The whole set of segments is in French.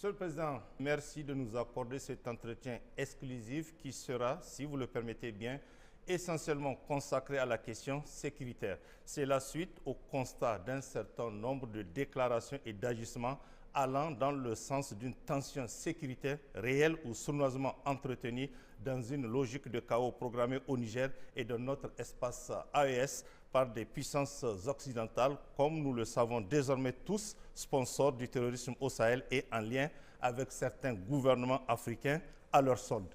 Monsieur le Président, merci de nous accorder cet entretien exclusif qui sera, si vous le permettez bien, essentiellement consacré à la question sécuritaire. C'est la suite au constat d'un certain nombre de déclarations et d'agissements allant dans le sens d'une tension sécuritaire réelle ou sournoisement entretenue dans une logique de chaos programmé au Niger et dans notre espace AES par des puissances occidentales, comme nous le savons désormais tous, sponsors du terrorisme au Sahel et en lien avec certains gouvernements africains à leur solde.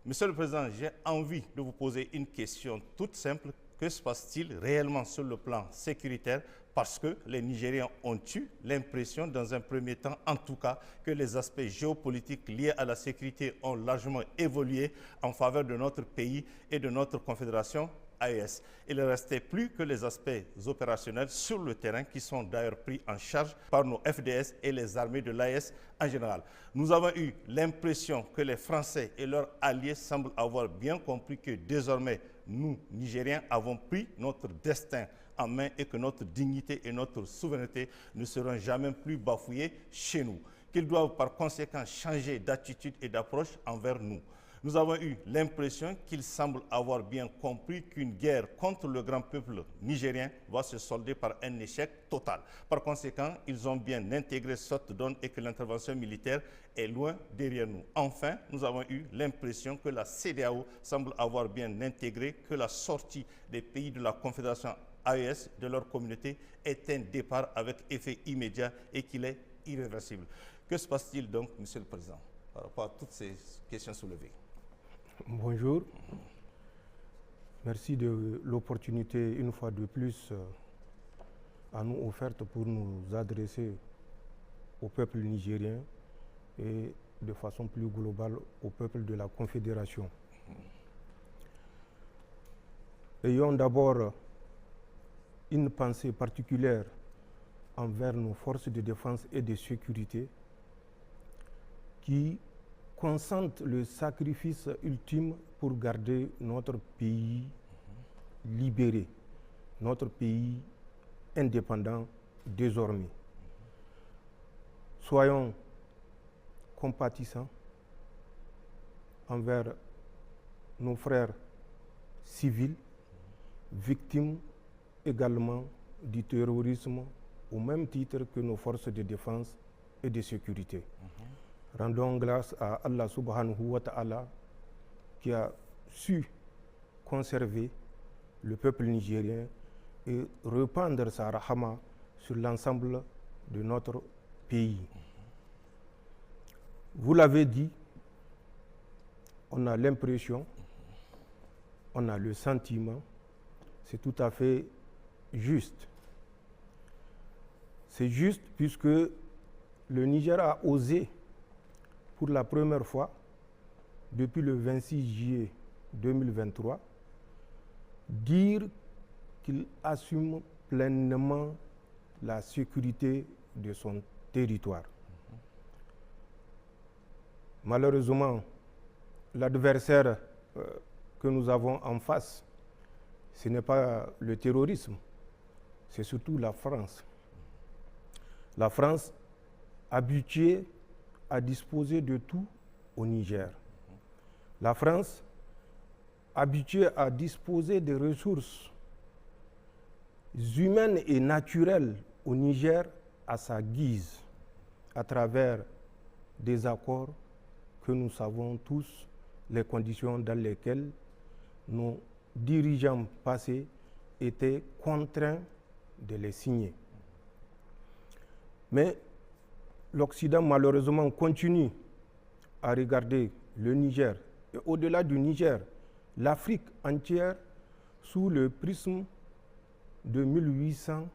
Monsieur le Président, j'ai envie de vous poser une question toute simple. Que se passe-t-il réellement sur le plan sécuritaire? Parce que les Nigériens ont eu l'impression, dans un premier temps en tout cas, que les aspects géopolitiques liés à la sécurité ont largement évolué en faveur de notre pays et de notre confédération AES. Il ne restait plus que les aspects opérationnels sur le terrain qui sont d'ailleurs pris en charge par nos FDS et les armées de l'AES en général. Nous avons eu l'impression que les Français et leurs alliés semblent avoir bien compris que désormais, nous, Nigériens, avons pris notre destin en main et que notre dignité et notre souveraineté ne seront jamais plus bafouées chez nous, qu'ils doivent par conséquent changer d'attitude et d'approche envers nous. Nous avons eu l'impression qu'ils semblent avoir bien compris qu'une guerre contre le grand peuple nigérien va se solder par un échec total. Par conséquent, ils ont bien intégré cette donne et que l'intervention militaire est loin derrière nous. Enfin, nous avons eu l'impression que la CEDEAO semble avoir bien intégré que la sortie des pays de la Confédération AES de leur communauté est un départ avec effet immédiat et qu'il est irréversible. Que se passe-t-il donc, Monsieur le Président, par rapport à toutes ces questions soulevées? Bonjour. Merci de l'opportunité, une fois de plus, à nous offerte pour nous adresser au peuple nigérien et de façon plus globale au peuple de la Confédération. Ayons d'abord une pensée particulière envers nos forces de défense et de sécurité qui consentent le sacrifice ultime pour garder notre pays libéré, notre pays indépendant désormais. Soyons compatissants envers nos frères civils, victimes également du terrorisme, au même titre que nos forces de défense et de sécurité. Rendons grâce à Allah subhanahu wa ta'ala qui a su conserver le peuple nigérien et répandre sa rahama sur l'ensemble de notre pays. Vous l'avez dit, on a l'impression, on a le sentiment, c'est tout à fait juste. C'est juste puisque le Niger a osé pour la première fois, depuis le 26 juillet 2023, dire qu'il assume pleinement la sécurité de son territoire. Malheureusement, l'adversaire que nous avons en face, ce n'est pas le terrorisme, c'est surtout la France. La France, habituée à disposer de tout au Niger. La France, habituée à disposer des ressources humaines et naturelles au Niger à sa guise, à travers des accords que nous savons tous, les conditions dans lesquelles nos dirigeants passés étaient contraints de les signer. Mais l'Occident, malheureusement, continue à regarder le Niger et au-delà du Niger, l'Afrique entière sous le prisme de 1800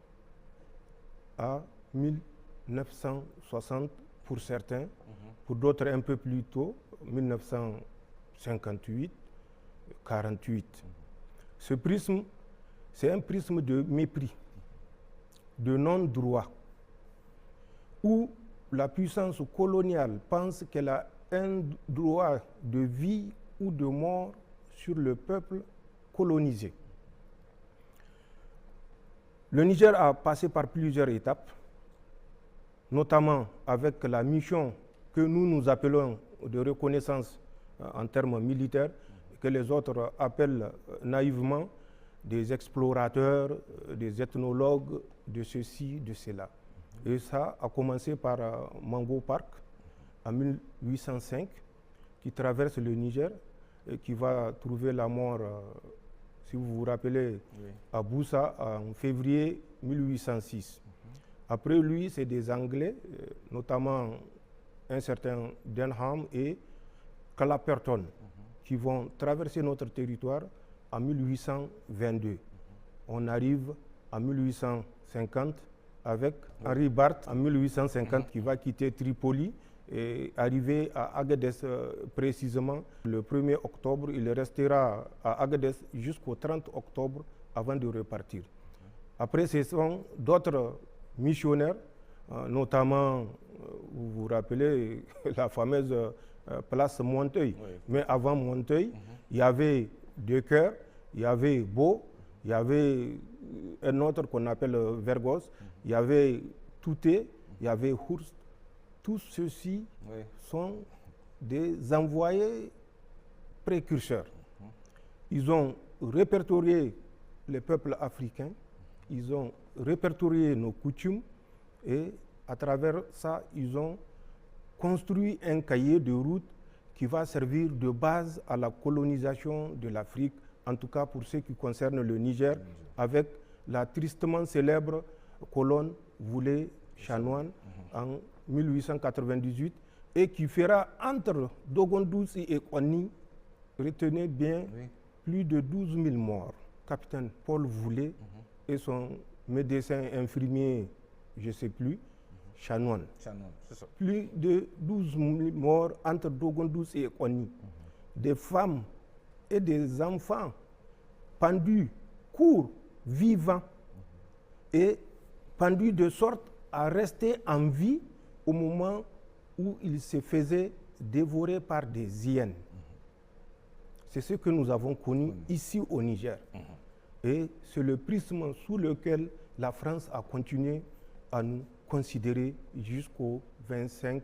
à 1960 pour certains, pour d'autres un peu plus tôt, 1958, 48. Ce prisme, c'est un prisme de mépris, de non-droit, où la puissance coloniale pense qu'elle a un droit de vie ou de mort sur le peuple colonisé. Le Niger a passé par plusieurs étapes, notamment avec la mission que nous appelons de reconnaissance en termes militaires, que les autres appellent naïvement des explorateurs, des ethnologues, de ceci, de cela. Et ça a commencé par Mango Park en 1805, qui traverse le Niger et qui va trouver la mort, si vous vous rappelez, à Boussa en février 1806. Après lui, c'est des Anglais, notamment un certain Denham et Clapperton, qui vont traverser notre territoire en 1822. On arrive en 1850 avec Henri Barth en 1850 qui va quitter Tripoli et arriver à Agadez précisément le 1er octobre. Il restera à Agadez jusqu'au 30 octobre avant de repartir. Après, ce sont d'autres missionnaires, notamment, vous vous rappelez, la fameuse place Monteuil. Oui. Mais avant Monteuil, il y avait Decker, il y avait Beau, il y avait un autre qu'on appelle Vergos, il y avait Touté, il y avait Hurst. Tous ceux-ci sont des envoyés précurseurs. Ils ont répertorié les peuples africains, ils ont répertorié nos coutumes et à travers ça, ils ont construit un cahier de route qui va servir de base à la colonisation de l'Afrique, en tout cas pour ce qui concerne le Niger, avec la tristement célèbre colonne Voulé-Chanoine en 1898 et qui fera entre Dogondoussi et Kouani, retenez bien, plus de 12 000 morts. Capitaine Paul Voulé et son médecin infirmier, je ne sais plus, Chanoine. Plus de 12 000 morts entre Dogondoussi et Kouani. Des femmes et des enfants pendus, courts, vivants, et pendus de sorte à rester en vie au moment où ils se faisaient dévorer par des hyènes. C'est ce que nous avons connu ici au Niger. Et c'est le prisme sous lequel la France a continué à nous considérer jusqu'au 25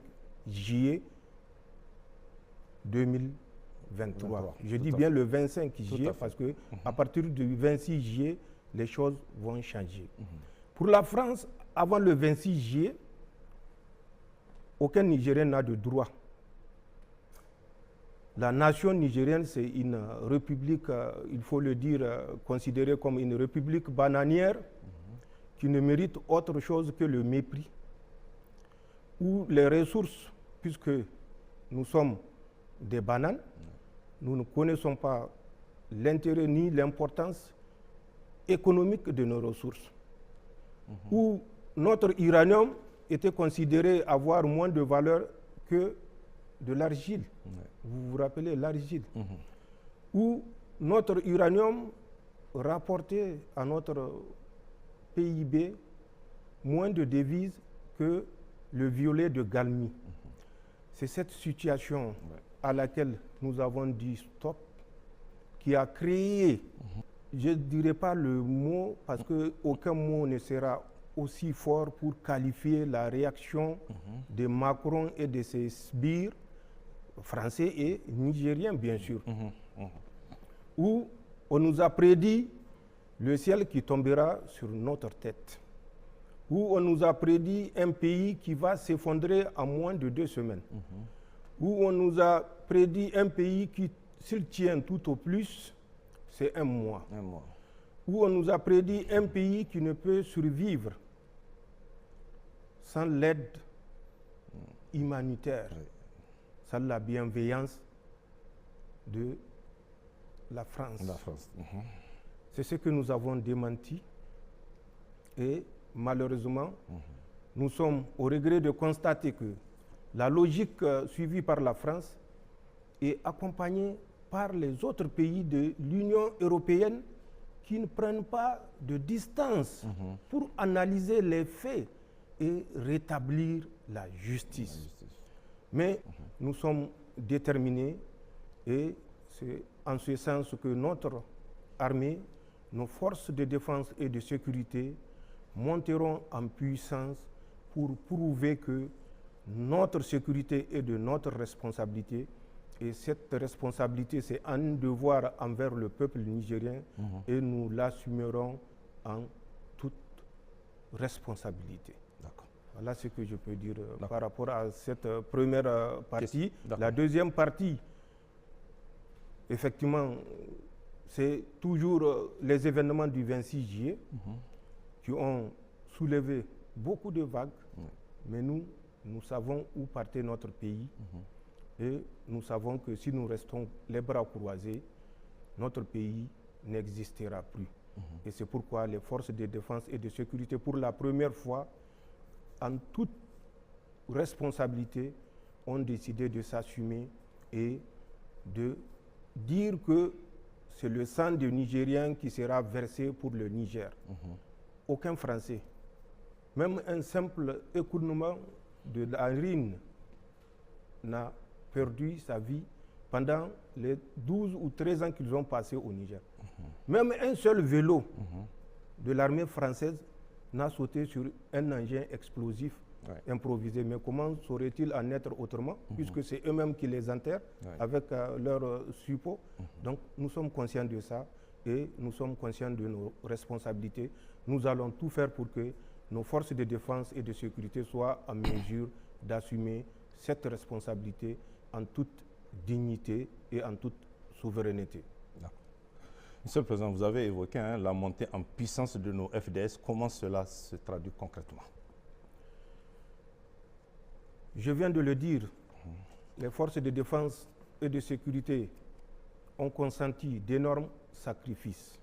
juillet 2023. Je dis bien le 25 juillet parce que à partir du 26 juillet, les choses vont changer. Pour la France, avant le 26 juillet, aucun Nigérien n'a de droit. La nation nigérienne, c'est une république, il faut le dire, considérée comme une république bananière qui ne mérite autre chose que le mépris, où les ressources, puisque nous sommes des bananes, nous ne connaissons pas l'intérêt ni l'importance économique de nos ressources, où notre uranium était considéré avoir moins de valeur que de l'argile. Vous vous rappelez l'argile, où notre uranium rapportait à notre PIB moins de devises que le violet de Galmi. C'est cette situation à laquelle nous avons dit stop qui a créé, je ne dirais pas le mot parce qu'aucun mot ne sera aussi fort pour qualifier la réaction de Macron et de ses sbires français et nigériens, bien sûr, où on nous a prédit le ciel qui tombera sur notre tête, où on nous a prédit un pays qui va s'effondrer en moins de 2 semaines, où on nous a prédit un pays qui, s'il tient tout au plus, c'est 1 mois. Où on nous a prédit un pays qui ne peut survivre sans l'aide humanitaire, sans la bienveillance de la France. C'est ce que nous avons démenti et malheureusement, nous sommes au regret de constater que la logique suivie par la France est accompagnée par les autres pays de l'Union européenne qui ne prennent pas de distance pour analyser les faits et rétablir la justice. Mais nous sommes déterminés et c'est en ce sens que notre armée, nos forces de défense et de sécurité monteront en puissance pour prouver que notre sécurité est de notre responsabilité. Et cette responsabilité, c'est un devoir envers le peuple nigérien et nous l'assumerons en toute responsabilité. Voilà ce que je peux dire par rapport à cette première partie. La deuxième partie, effectivement, c'est toujours les événements du 26 juillet qui ont soulevé beaucoup de vagues, mais nous savons où partait notre pays. Et nous savons que si nous restons les bras croisés, notre pays n'existera plus. Et c'est pourquoi les forces de défense et de sécurité, pour la première fois, en toute responsabilité, ont décidé de s'assumer et de dire que c'est le sang des Nigériens qui sera versé pour le Niger. Aucun Français, même un simple écoulement de la Rhine, n'a perdu sa vie pendant les 12 ou 13 ans qu'ils ont passés au Niger. Même un seul vélo de l'armée française n'a sauté sur un engin explosif improvisé. Mais comment saurait-il en être autrement, puisque c'est eux-mêmes qui les enterrent avec leur suppôt. Donc nous sommes conscients de ça et nous sommes conscients de nos responsabilités. Nous allons tout faire pour que nos forces de défense et de sécurité soient en mesure d'assumer cette responsabilité en toute dignité et en toute souveraineté. Monsieur le Président, vous avez évoqué la montée en puissance de nos FDS. Comment cela se traduit concrètement? Je viens de le dire, les forces de défense et de sécurité ont consenti d'énormes sacrifices.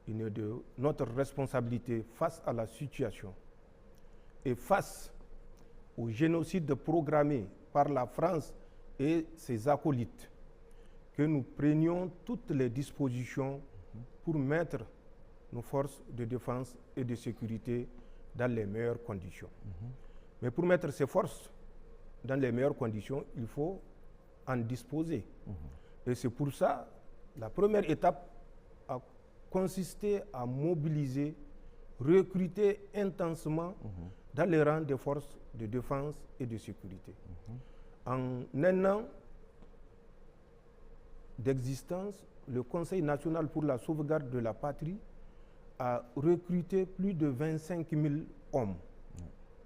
Il est de notre responsabilité face à la situation et face au génocide programmé par la France et ses acolytes, que nous prenions toutes les dispositions pour mettre nos forces de défense et de sécurité dans les meilleures conditions. Mais pour mettre ces forces dans les meilleures conditions, il faut en disposer. Et c'est pour ça, la première étape a consisté à mobiliser, recruter intensément dans les rangs des forces de défense et de sécurité. En un an d'existence, le Conseil national pour la sauvegarde de la patrie a recruté plus de 25 000 hommes,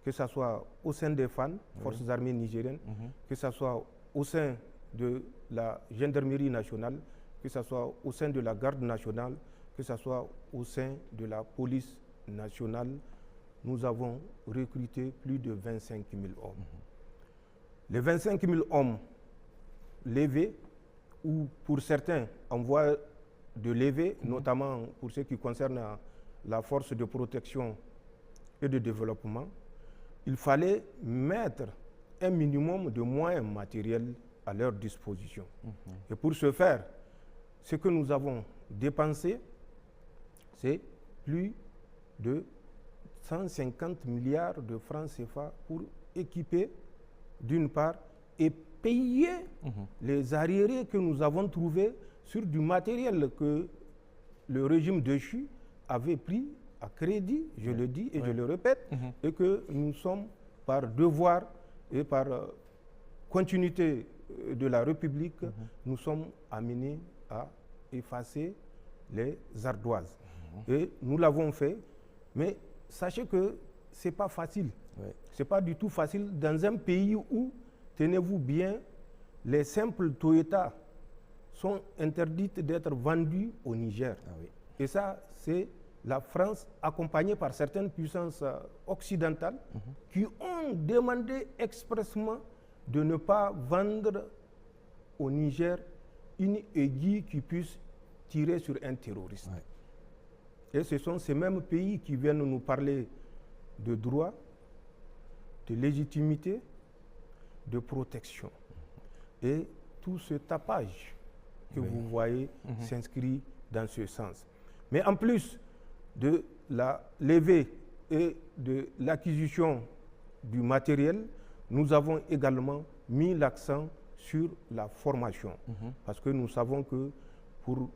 que ce soit au sein des FAN, Forces armées nigériennes, que ce soit au sein de la gendarmerie nationale, que ce soit au sein de la garde nationale, que ce soit au sein de la police nationale. Nous avons recruté plus de 25 000 hommes. Les 25 000 hommes levés, ou pour certains en voie de levée, notamment pour ce qui concerne la force de protection et de développement, il fallait mettre un minimum de moyens matériels à leur disposition. Et pour ce faire, ce que nous avons dépensé, c'est plus de 150 milliards de francs CFA pour équiper, d'une part, et payer les arriérés que nous avons trouvés sur du matériel que le régime déchu avait pris à crédit, je le dis et je le répète, et que nous sommes, par devoir et par continuité de la République, nous sommes amenés à effacer les ardoises. Et nous l'avons fait, mais sachez que ce n'est pas facile. Ce n'est pas du tout facile dans un pays où, tenez-vous bien, les simples Toyota sont interdites d'être vendues au Niger. Et ça, c'est la France, accompagnée par certaines puissances occidentales, qui ont demandé expressément de ne pas vendre au Niger une aiguille qui puisse tirer sur un terroriste. Et ce sont ces mêmes pays qui viennent nous parler de droit, de légitimité, de protection. Et tout ce tapage que vous voyez s'inscrit dans ce sens. Mais en plus de la levée et de l'acquisition du matériel, nous avons également mis l'accent sur la formation. Parce que nous savons que pour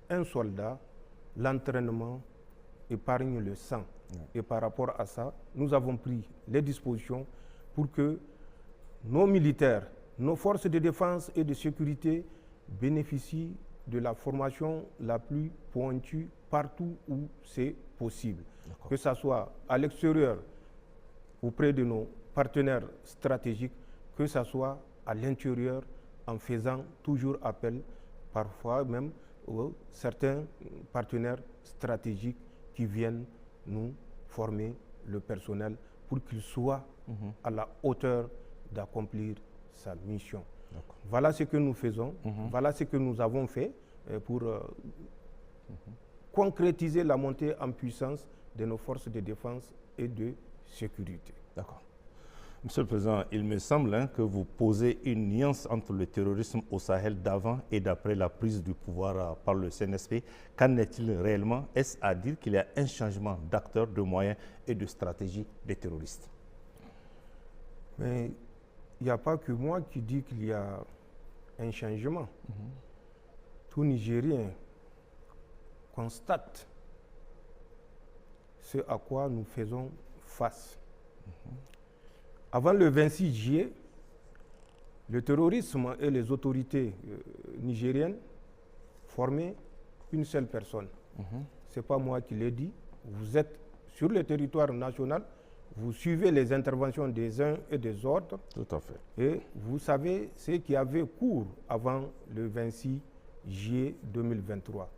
un soldat, l'entraînement épargne le sang. Et par rapport à ça, nous avons pris les dispositions pour que nos militaires, nos forces de défense et de sécurité bénéficient de la formation la plus pointue partout où c'est possible. Que ce soit à l'extérieur, auprès de nos partenaires stratégiques, que ce soit à l'intérieur, en faisant toujours appel, parfois même, aux certains partenaires stratégiques qui viennent nous former le personnel pour qu'il soit à la hauteur d'accomplir sa mission. Voilà ce que nous faisons, voilà ce que nous avons fait pour concrétiser la montée en puissance de nos forces de défense et de sécurité. D'accord. Monsieur le Président, il me semble que vous posez une nuance entre le terrorisme au Sahel d'avant et d'après la prise du pouvoir par le CNSP. Qu'en est-il réellement? Est-ce à dire qu'il y a un changement d'acteurs, de moyens et de stratégie des terroristes? Mais il n'y a pas que moi qui dis qu'il y a un changement. Tout Nigérien constate ce à quoi nous faisons face. Avant le 26 juillet, le terrorisme et les autorités nigériennes formaient une seule personne. Ce n'est pas moi qui l'ai dit. Vous êtes sur le territoire national, vous suivez les interventions des uns et des autres. Tout à fait. Et vous savez ce qui avait cours avant le 26 juillet 2023.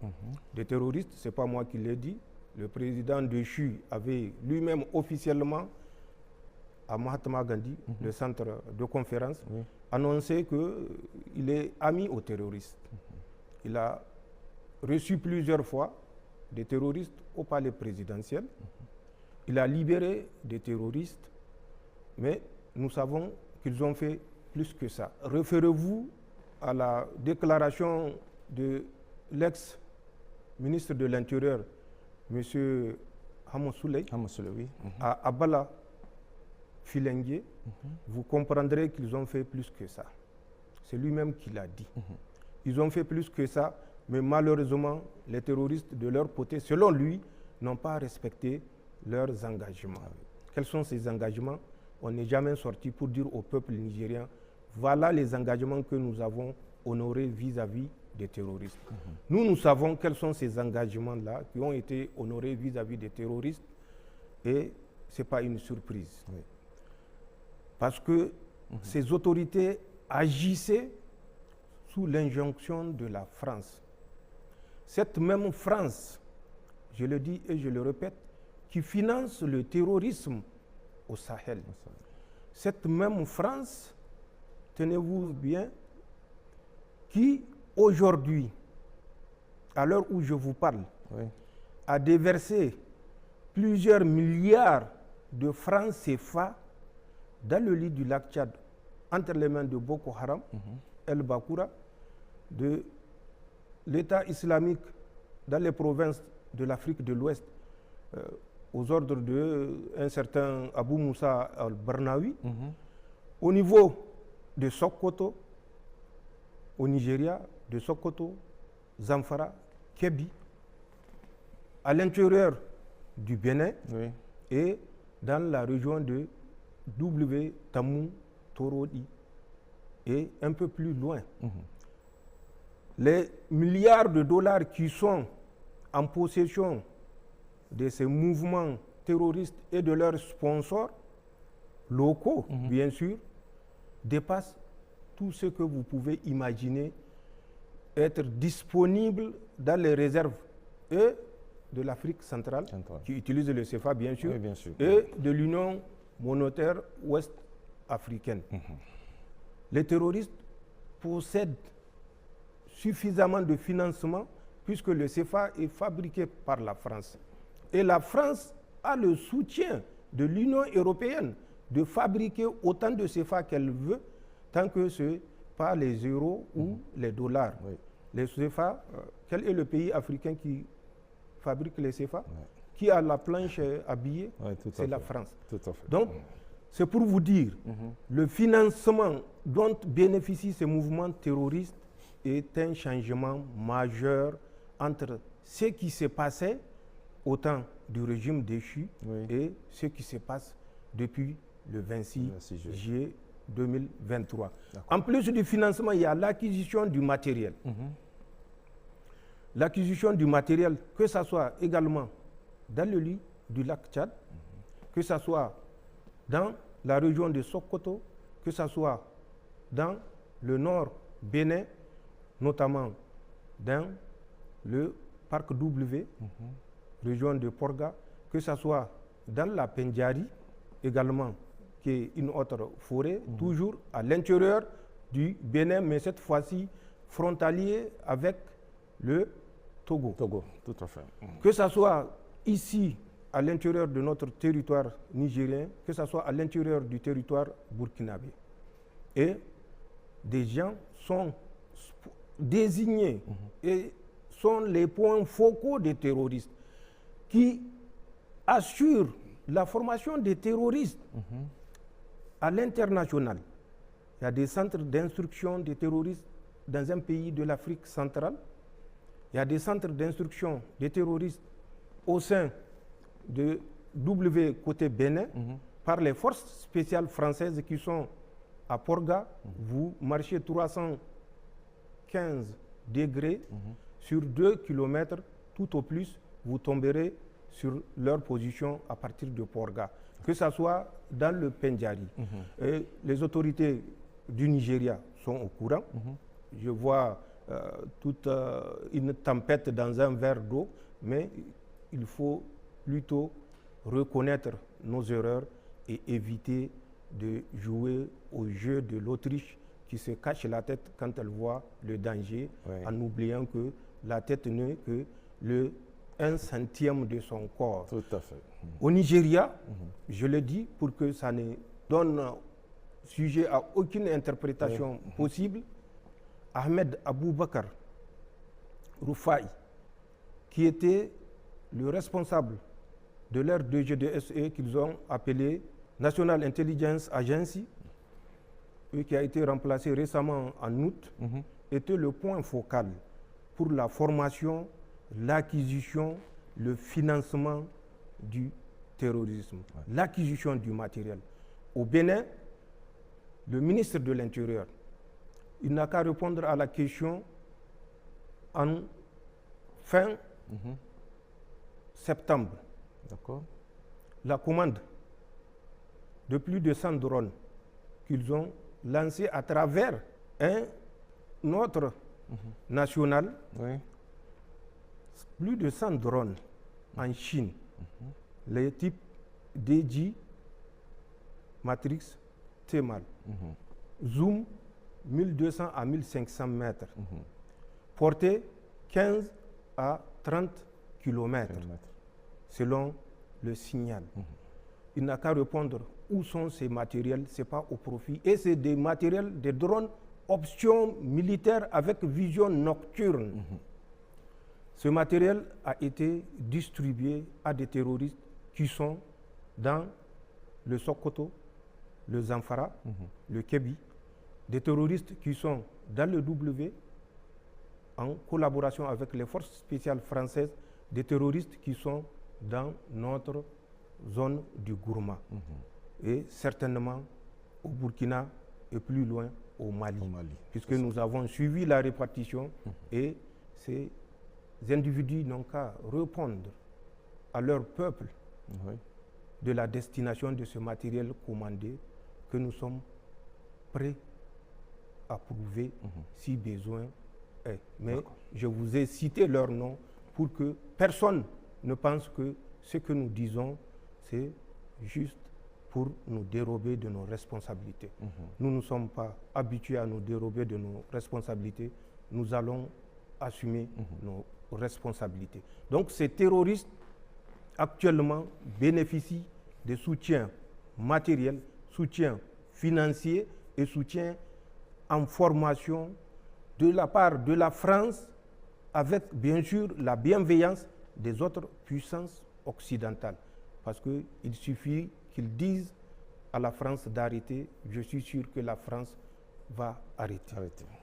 Des terroristes, ce n'est pas moi qui l'ai dit. Le président déchu avait lui-même officiellement, à Mahatma Gandhi, le centre de conférence, annoncé qu'il est ami aux terroristes. Il a reçu plusieurs fois des terroristes au palais présidentiel. Il a libéré des terroristes, mais nous savons qu'ils ont fait plus que ça. Référez-vous à la déclaration de l'ex-ministre de l'Intérieur, M. Hamosouley, oui. à Abala, Filengue, vous comprendrez qu'ils ont fait plus que ça. C'est lui-même qui l'a dit. Ils ont fait plus que ça, mais malheureusement, les terroristes, de leur côté, selon lui, n'ont pas respecté leurs engagements. Quels sont ces engagements? On n'est jamais sorti pour dire au peuple nigérien, voilà les engagements que nous avons honorés vis-à-vis des terroristes. Nous savons quels sont ces engagements-là qui ont été honorés vis-à-vis des terroristes, et ce n'est pas une surprise. Parce que ces autorités agissaient sous l'injonction de la France. Cette même France, je le dis et je le répète, qui finance le terrorisme au Sahel. Cette même France, tenez-vous bien, qui aujourd'hui, à l'heure où je vous parle, a déversé plusieurs milliards de francs CFA dans le lit du lac Tchad, entre les mains de Boko Haram, El Bakoura, de l'État islamique dans les provinces de l'Afrique de l'Ouest, aux ordres d'un certain Abou Moussa al-Barnawi, au niveau de Sokoto, au Nigeria, de Sokoto, Zamfara, Kebbi, à l'intérieur du Bénin et dans la région de Tamou, Torodi et un peu plus loin. Les milliards de dollars qui sont en possession de ces mouvements terroristes et de leurs sponsors locaux, bien sûr, dépassent tout ce que vous pouvez imaginer être disponible dans les réserves et de l'Afrique centrale, qui utilise le CFA, bien sûr, et de l'Union monétaire ouest-africaine. Les terroristes possèdent suffisamment de financement puisque le CFA est fabriqué par la France. Et la France a le soutien de l'Union européenne de fabriquer autant de CFA qu'elle veut, tant que ce n'est pas les euros ou les dollars. Les CFA, quel est le pays africain qui fabrique les CFA? Qui a la planche à billets? C'est la France. Donc, c'est pour vous dire, le financement dont bénéficient ces mouvements terroristes est un changement majeur entre ce qui s'est passé au temps du régime déchu et ce qui se passe depuis le 26 juillet 2023. En plus du financement, il y a l'acquisition du matériel. L'acquisition du matériel, que ce soit également dans le lit du lac Tchad, que ce soit dans la région de Sokoto, que ce soit dans le nord Bénin, notamment dans le parc W, région de Porga, que ce soit dans la Pendjari, également, qui est une autre forêt, toujours à l'intérieur du Bénin, mais cette fois-ci frontalier avec le Togo. Togo, tout à fait. Que ce soit ici, à l'intérieur de notre territoire nigérien, que ce soit à l'intérieur du territoire burkinabé. Et des gens sont désignés et sont les points focaux des terroristes qui assurent la formation des terroristes à l'international. Il y a des centres d'instruction des terroristes dans un pays de l'Afrique centrale. Il y a des centres d'instruction des terroristes au sein de W côté Bénin par les forces spéciales françaises qui sont à Porga. Vous marchez 315 degrés sur 2 km, tout au plus, vous tomberez sur leur position à partir de Porga, que ce soit dans le Pendjari. Les autorités du Nigeria sont au courant. Je vois toute une tempête dans un verre d'eau, mais il faut plutôt reconnaître nos erreurs et éviter de jouer au jeu de l'Autriche qui se cache la tête quand elle voit le danger, en oubliant que la tête n'est que le 1/100 de son corps. Tout à fait. Au Nigeria, je le dis pour que ça ne donne sujet à aucune interprétation possible, Ahmed Aboubakar Roufaï, qui était le responsable de leur DGDSE qu'ils ont appelé National Intelligence Agency, et qui a été remplacé récemment en août, était le point focal pour la formation, l'acquisition, le financement du terrorisme, l'acquisition du matériel. Au Bénin, le ministre de l'Intérieur, il n'a qu'à répondre à la question en fin septembre. La commande de plus de 100 drones qu'ils ont lancés à travers un autre national, plus de 100 drones en Chine, les types DJI Matrix T-MAL, zoom 1200 à 1500 mètres, portée 15 à 30 km, selon le signal. Il n'a qu'à répondre où sont ces matériels, ce n'est pas au profit. Et c'est des matériels, des drones option militaire avec vision nocturne. Ce matériel a été distribué à des terroristes qui sont dans le Sokoto, le Zamfara, le Kébi, des terroristes qui sont dans le W, en collaboration avec les forces spéciales françaises, des terroristes qui sont dans notre zone du Gourma, et certainement au Burkina et plus loin au Mali, puisque nous avons suivi la répartition et ces individus n'ont qu'à répondre à leur peuple de la destination de ce matériel commandé que nous sommes prêts à prouver si besoin est. Mais je vous ai cité leur nom pour que personne ne pense que ce que nous disons, c'est juste pour nous dérober de nos responsabilités. Nous ne sommes pas habitués à nous dérober de nos responsabilités. Nous allons assumer nos responsabilités. Donc ces terroristes actuellement bénéficient de soutien matériel, soutien financier et soutien en formation de la part de la France, avec bien sûr la bienveillance des autres puissances occidentales. Parce qu'il suffit qu'ils disent à la France d'arrêter, je suis sûr que la France va arrêter.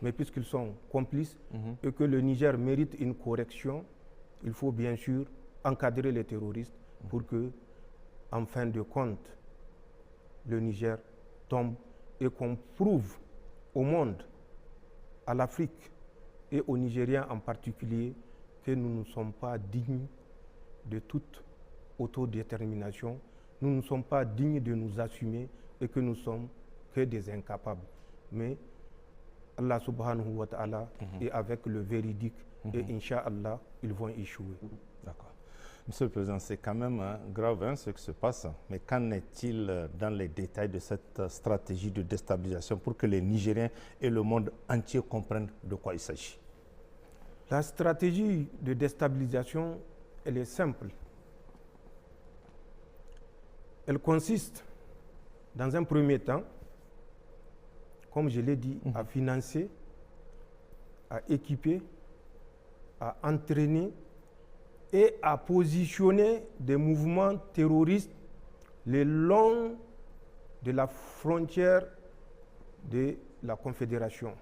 Mais puisqu'ils sont complices et que le Niger mérite une correction, il faut bien sûr encadrer les terroristes pour que, en fin de compte, le Niger tombe et qu'on prouve au monde, à l'Afrique et aux Nigériens en particulier, que nous ne sommes pas dignes de toute autodétermination, nous ne sommes pas dignes de nous assumer et que nous sommes que des incapables. Mais Allah subhanahu wa ta'ala est avec le véridique et Inch'Allah, ils vont échouer. D'accord. Monsieur le Président, c'est quand même grave ce qui se passe, mais qu'en est-il dans les détails de cette stratégie de déstabilisation pour que les Nigériens et le monde entier comprennent de quoi il s'agit? La stratégie de déstabilisation, elle est simple. Elle consiste, dans un premier temps, comme je l'ai dit, à financer, à équiper, à entraîner et à positionner des mouvements terroristes le long de la frontière de la Confédération.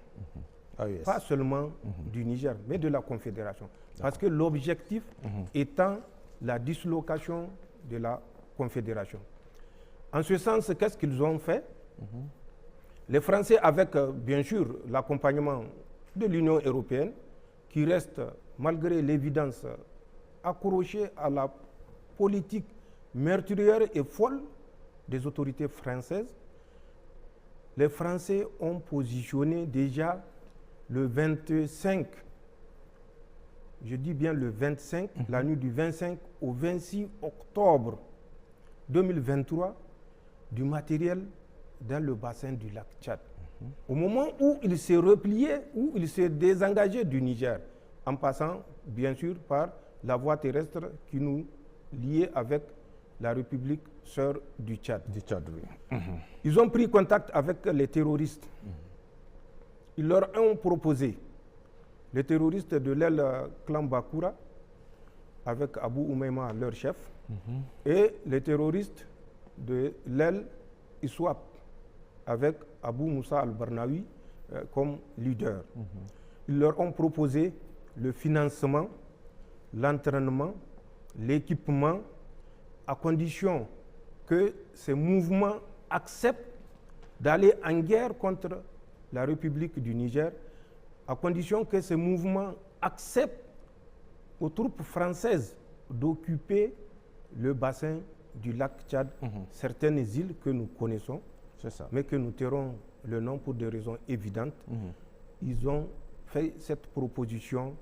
Pas seulement du Niger, mais de la Confédération. Parce que l'objectif étant la dislocation de la Confédération. En ce sens, qu'est-ce qu'ils ont fait? Les Français, avec bien sûr l'accompagnement de l'Union européenne, qui reste, malgré l'évidence, accrochée à la politique meurtrière et folle des autorités françaises, les Français ont positionné déjà le 25, je dis bien le 25, la nuit du 25 au 26 octobre 2023, du matériel dans le bassin du lac Tchad. Au moment où il s'est replié, où il s'est désengagé du Niger, en passant bien sûr par la voie terrestre qui nous liait avec la République sœur du Tchad. Oui. Ils ont pris contact avec les terroristes. Ils leur ont proposé, les terroristes de l'aile clan Bakura, avec Abou Oumaima, leur chef, et les terroristes de l'aile Iswap, avec Abou Moussa al-Barnawi comme leader. Ils leur ont proposé le financement, l'entraînement, l'équipement, à condition que ces mouvements acceptent d'aller en guerre contre la République du Niger, à condition que ces mouvements acceptent aux troupes françaises d'occuper le bassin du lac Tchad, certaines îles que nous connaissons, mais que nous tairons le nom pour des raisons évidentes. Ils ont fait cette proposition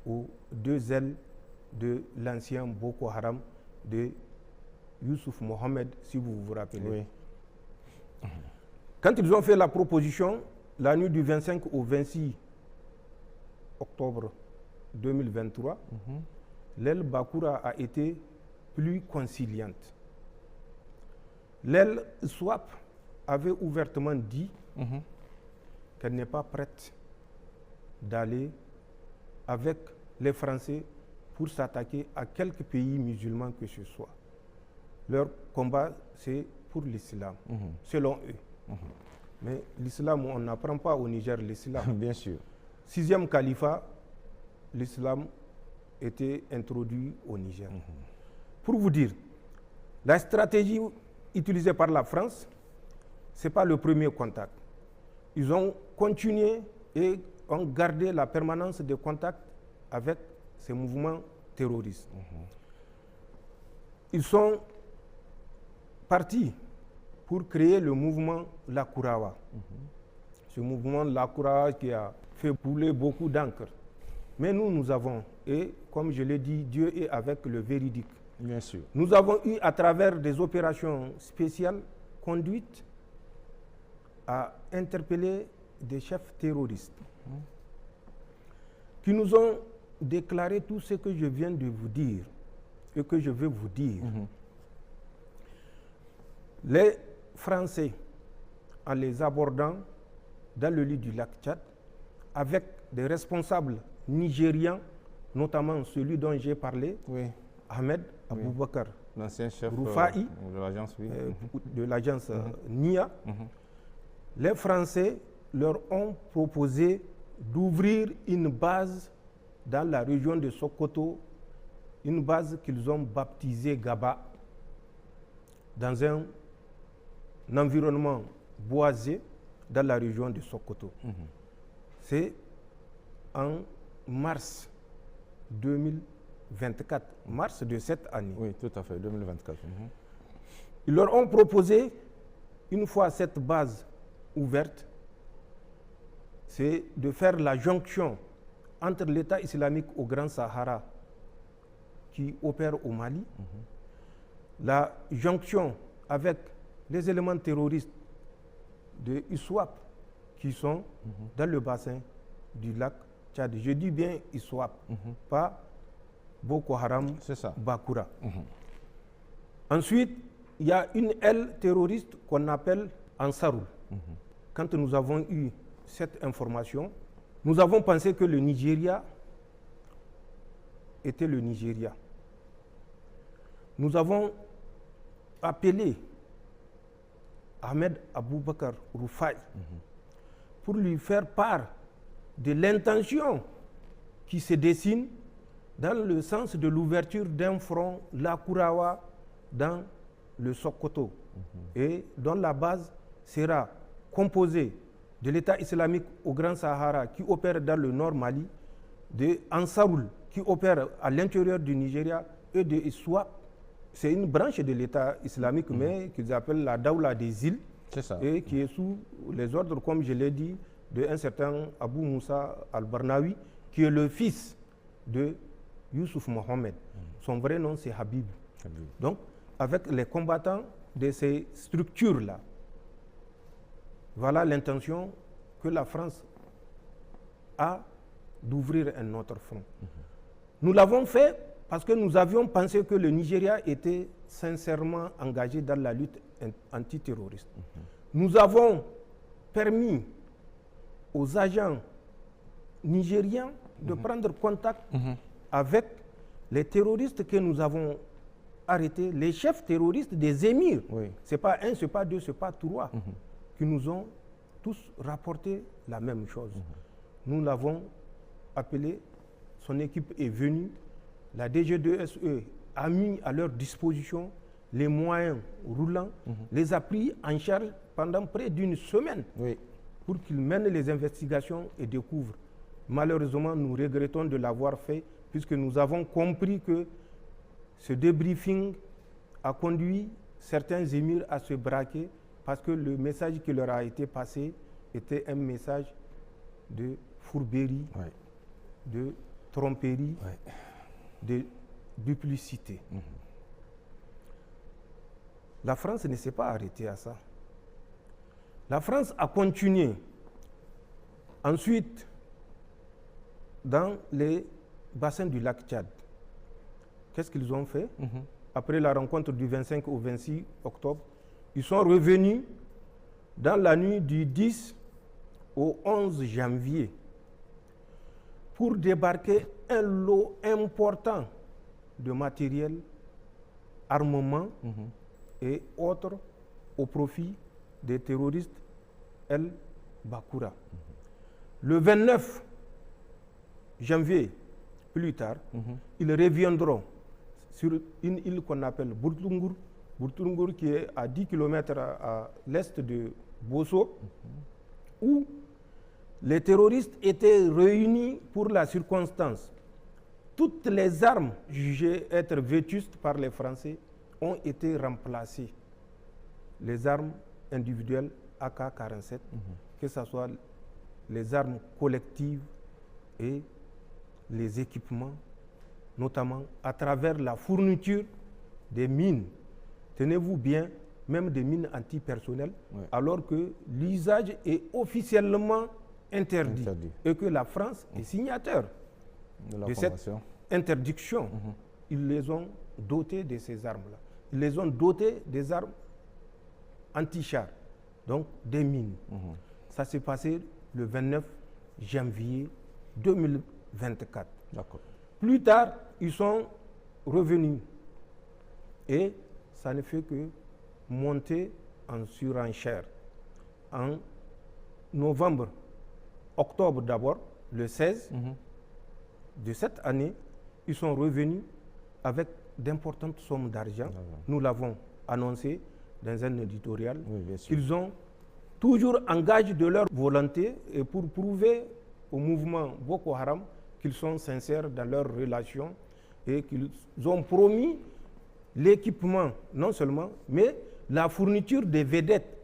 aux deux ailes de l'ancien Boko Haram de Youssouf Mohamed, si vous vous rappelez. Oui. Quand ils ont fait la proposition, la nuit du 25 au 26 octobre 2023, l'aile Bakura a été plus conciliante. L'aile Swap avait ouvertement dit qu'elle n'est pas prête d'aller avec les Français pour s'attaquer à quelques pays musulmans que ce soit. Leur combat, c'est pour l'islam, selon eux. Mais l'islam, on n'apprend pas au Niger l'islam. Bien sûr. 6e califat, l'islam était introduit au Niger. Pour vous dire, la stratégie utilisée par la France, ce n'est pas le premier contact. Ils ont continué et ont gardé la permanence des contacts avec ces mouvements terroristes. Ils sont partis pour créer le mouvement Lakurawa. Ce mouvement Lakurawa qui a fait couler beaucoup d'encre. Mais nous avons, et comme je l'ai dit, Dieu est avec le véridique. Bien sûr. Nous avons eu, à travers des opérations spéciales conduites, à interpeller des chefs terroristes qui nous ont déclaré tout ce que je viens de vous dire et que je vais vous dire. Les Français, en les abordant dans le lit du lac Tchad, avec des responsables nigérians, notamment celui dont j'ai parlé, Ahmed Aboubakar, l'ancien chef Roufaï, de l'agence de l'agence NIA, les Français leur ont proposé d'ouvrir une base dans la région de Sokoto, une base qu'ils ont baptisée Gaba, dans un environnement boisées dans la région de Sokoto. C'est en mars 2024, mars de cette année. Oui, tout à fait, 2024. Ils leur ont proposé, une fois cette base ouverte, c'est de faire la jonction entre l'État islamique au Grand Sahara qui opère au Mali, la jonction avec les éléments terroristes de ISWAP qui sont dans le bassin du lac Tchad. Je dis bien ISWAP, pas Boko Haram, Bakura. Ensuite, il y a une aile terroriste qu'on appelle Ansarul. Quand nous avons eu cette information, nous avons pensé que le Nigeria était le Nigeria. Nous avons appelé Ahmed Aboubakar Rufai pour lui faire part de l'intention qui se dessine dans le sens de l'ouverture d'un front Lakurawa dans le Sokoto et dont la base sera composée de l'État islamique au Grand Sahara qui opère dans le nord Mali, de Ansarul qui opère à l'intérieur du Nigeria et de ISWAP. C'est une branche de l'État islamique, mais qu'ils appellent la Daoula des îles, et qui est sous les ordres, comme je l'ai dit, d'un certain Abou Moussa al-Barnawi, qui est le fils de Youssouf Mohamed. Son vrai nom, c'est Habib. Donc, avec les combattants de ces structures-là, voilà l'intention que la France a d'ouvrir un autre front. Nous l'avons fait parce que nous avions pensé que le Nigeria était sincèrement engagé dans la lutte antiterroriste. Nous avons permis aux agents nigériens de prendre contact avec les terroristes que nous avons arrêtés, les chefs terroristes des émirs. Ce n'est pas un, ce n'est pas deux, ce n'est pas trois, qui nous ont tous rapporté la même chose. Nous l'avons appelé, son équipe est venue, la DG2SE a mis à leur disposition les moyens roulants, les a pris en charge pendant près d'une semaine pour qu'ils mènent les investigations et découvrent. Malheureusement, nous regrettons de l'avoir fait puisque nous avons compris que ce débriefing a conduit certains émirs à se braquer parce que le message qui leur a été passé était un message de fourberie, de tromperie, de duplicité. La France ne s'est pas arrêtée à ça. La France a continué. Ensuite, dans les bassins du lac Tchad, qu'est-ce qu'ils ont fait? Après la rencontre du 25 au 26 octobre, ils sont revenus dans la nuit du 10 au 11 janvier pour débarquer un lot important de matériel, armement et autres au profit des terroristes El Bakura. Le 29 janvier, plus tard, ils reviendront sur une île qu'on appelle Bourtungur, Bourtungur qui est à 10 km à l'est de Bosso, où les terroristes étaient réunis pour la circonstance. Toutes les armes jugées être vétustes par les Français ont été remplacées. Les armes individuelles AK-47, que ce soit les armes collectives et les équipements, notamment à travers la fourniture des mines. Tenez-vous bien, même des mines antipersonnelles, alors que l'usage est officiellement interdit et que la France est signataire de cette interdiction. Ils les ont dotés de ces armes-là. Ils les ont dotés des armes anti-chars, donc des mines. Ça s'est passé le 29 janvier 2024. Plus tard, ils sont revenus et ça ne fait que monter en surenchère. En novembre, octobre d'abord, le 16 de cette année, ils sont revenus avec d'importantes sommes d'argent. Nous l'avons annoncé dans un éditorial. Ils ont toujours en gage de leur volonté et pour prouver au mouvement Boko Haram qu'ils sont sincères dans leurs relations et qu'ils ont promis l'équipement, non seulement, mais la fourniture des vedettes.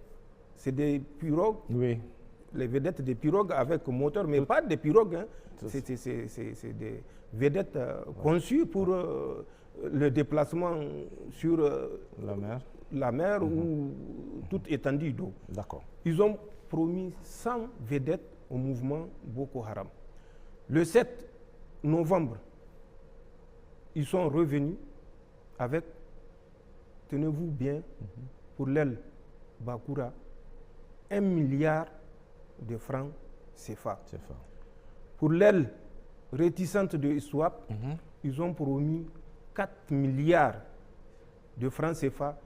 C'est des pirogues, oui. Les vedettes des pirogues avec moteur, mais pas des pirogues, hein. C'est des vedettes conçues pour le déplacement sur la mer ou toute étendue d'eau. D'accord. Ils ont promis 100 vedettes au mouvement Boko Haram. Le 7 novembre, ils sont revenus avec, tenez-vous bien, pour l'aile Bakura, 1 milliard de francs CFA. Pour l'aile réticente de ISWAP, ils ont promis 4 milliards de francs CFA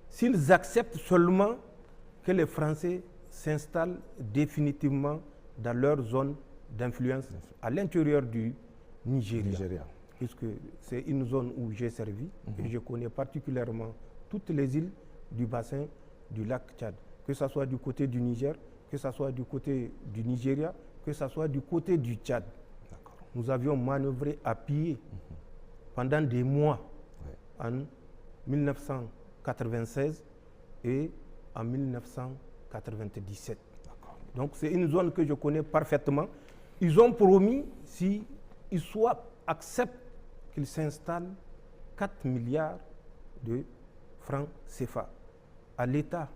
s'ils acceptent seulement que les Français s'installent définitivement dans leur zone d'influence à l'intérieur du Nigeria. Puisque c'est une zone où j'ai servi et je connais particulièrement toutes les îles du bassin du lac Tchad, que ce soit du côté du Niger, que ce soit du côté du Nigeria, que ce soit du côté du Tchad. Nous avions manœuvré à pied pendant des mois en 1996 et en 1997. Donc c'est une zone que je connais parfaitement. Ils ont promis, si ISWAP accepte qu'ils s'installent, 4 milliards de francs CFA à l'État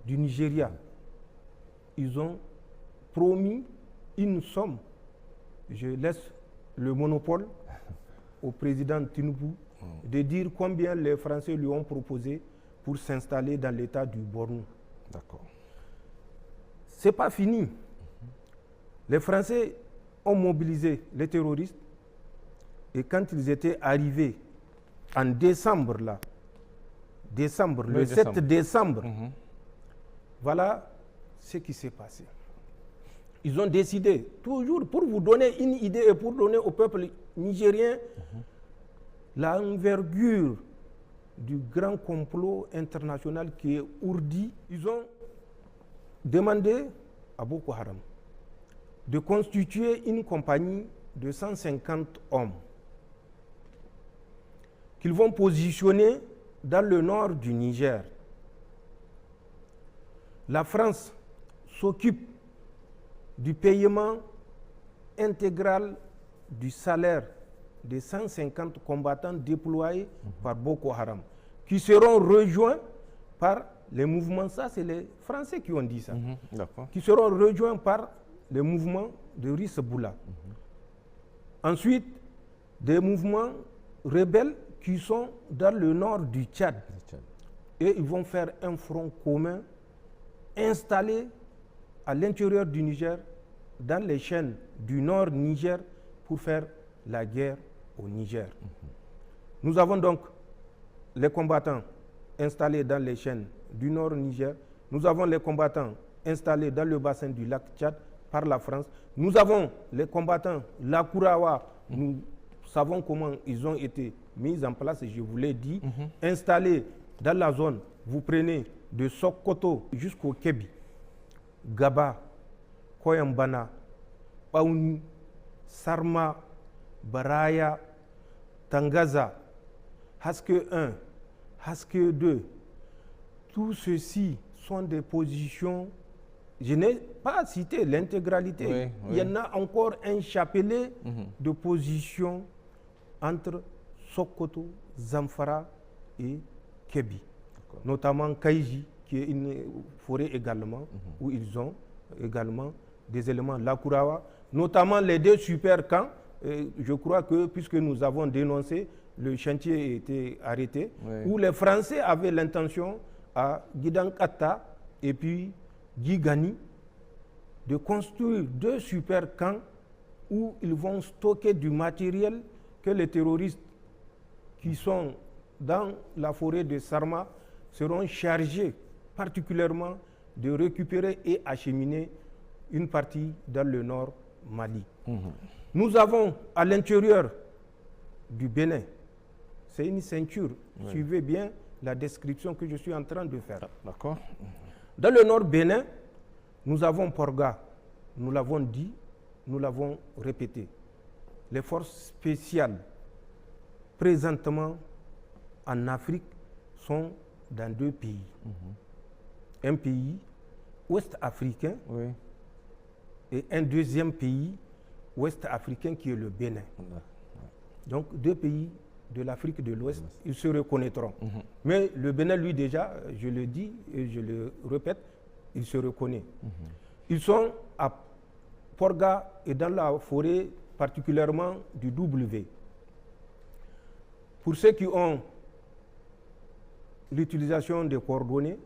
du Nigeria. Ils ont promis une somme. Je laisse le monopole au président Tinubu de dire combien les Français lui ont proposé pour s'installer dans l'État du Borno. D'accord. Ce n'est pas fini. Les Français ont mobilisé les terroristes et quand ils étaient arrivés en décembre, le 7 décembre, voilà ce qui s'est passé. Ils ont décidé, toujours pour vous donner une idée et pour donner au peuple nigérien l'envergure du grand complot international qui est ourdi, ils ont demandé à Boko Haram de constituer une compagnie de 150 hommes qu'ils vont positionner dans le nord du Niger. La France s'occupe du paiement intégral du salaire des 150 combattants déployés par Boko Haram, qui seront rejoints par les mouvements, ça c'est les Français qui ont dit ça, qui seront rejoints par les mouvements de Riseboula. Ensuite, des mouvements rebelles qui sont dans le nord du Tchad. Et ils vont faire un front commun installé à l'intérieur du Niger, dans les chaînes du nord Niger, pour faire la guerre au Niger. Nous avons donc les combattants installés dans les chaînes du nord Niger. Nous avons les combattants installés dans le bassin du lac Tchad par la France. Nous avons les combattants Lakurawa. Nous savons comment ils ont été mis en place, je vous l'ai dit, installés dans la zone. Vous prenez de Sokoto jusqu'au Kébi, Gaba, Koyambana, Paouni, Sarma, Baraya, Tangaza, Haske 1, Haske 2. Tout ceci sont des positions, je n'ai pas cité l'intégralité, il y en a encore un chapelet de positions entre Sokoto, Zamfara et Kébi. Notamment Kaïji, qui est une forêt également, où ils ont également des éléments Lakurawa, notamment les deux super camps. Je crois que, puisque nous avons dénoncé, le chantier a été arrêté, où les Français avaient l'intention à Gidankata et puis Gigani de construire deux super camps où ils vont stocker du matériel que les terroristes qui sont dans la forêt de Sarma seront chargés particulièrement de récupérer et acheminer une partie dans le nord Mali. Nous avons à l'intérieur du Bénin, c'est une ceinture, suivez bien la description que je suis en train de faire. D'accord. Dans le nord Bénin, nous avons Porga, nous l'avons dit, nous l'avons répété. Les forces spéciales présentement en Afrique sont dans 2 pays. Un pays ouest-africain et un deuxième pays ouest-africain qui est le Bénin. Donc 2 pays de l'Afrique de l'Ouest, ils se reconnaîtront. Mais le Bénin, lui déjà, je le dis et je le répète, il se reconnaît. Ils sont à Porga et dans la forêt particulièrement du W. Pour ceux qui ont l'utilisation des coordonnées,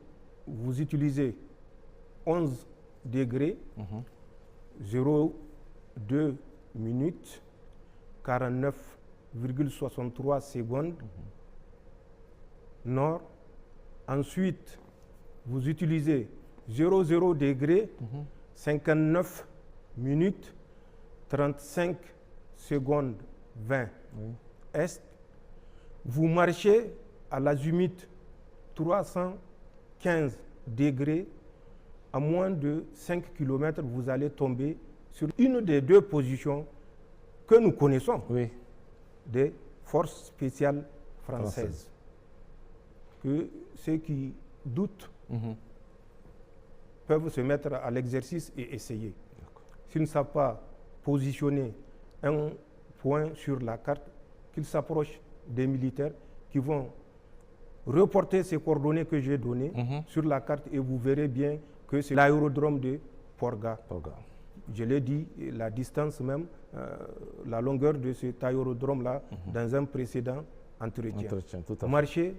vous utilisez 11 degrés, 0,2 minutes, 49,63 secondes nord. Ensuite, vous utilisez 00 degrés, 59 minutes, 35 secondes 20 est. Vous marchez à l'azimut 315 degrés, à moins de 5 km, vous allez tomber sur une des 2 positions que nous connaissons des forces spéciales françaises. Que ceux qui doutent peuvent se mettre à l'exercice et essayer. S'ils ne savent pas positionner un point sur la carte, qu'ils s'approchent des militaires qui vont reporter ces coordonnées que j'ai données sur la carte et vous verrez bien que c'est l'aérodrome de Porga. Je l'ai dit, la distance même, la longueur de cet aérodrome-là dans un précédent entretien. Marcher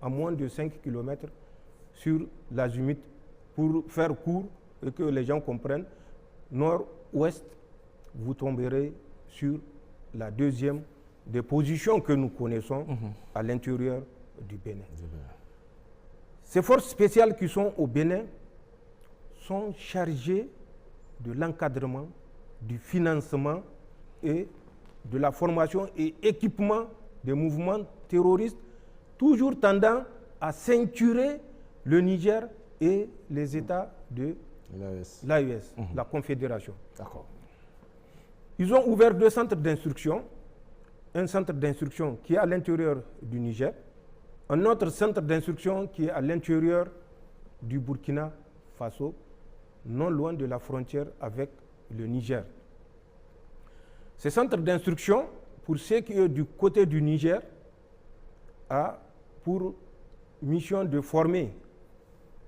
à moins de 5 km sur l'azimut pour faire court et que les gens comprennent. Nord-ouest, vous tomberez sur la deuxième des positions que nous connaissons à l'intérieur du Bénin. Ces forces spéciales qui sont au Bénin sont chargées de l'encadrement, du financement et de la formation et équipement des mouvements terroristes, toujours tendant à ceinturer le Niger et les États de l'AES, la Confédération. Ils ont ouvert 2 centres d'instruction. Un centre d'instruction qui est à l'intérieur du Niger, un autre centre d'instruction qui est à l'intérieur du Burkina Faso, non loin de la frontière avec le Niger. Ces centres d'instruction, pour ceux qui sont du côté du Niger, a pour mission de former,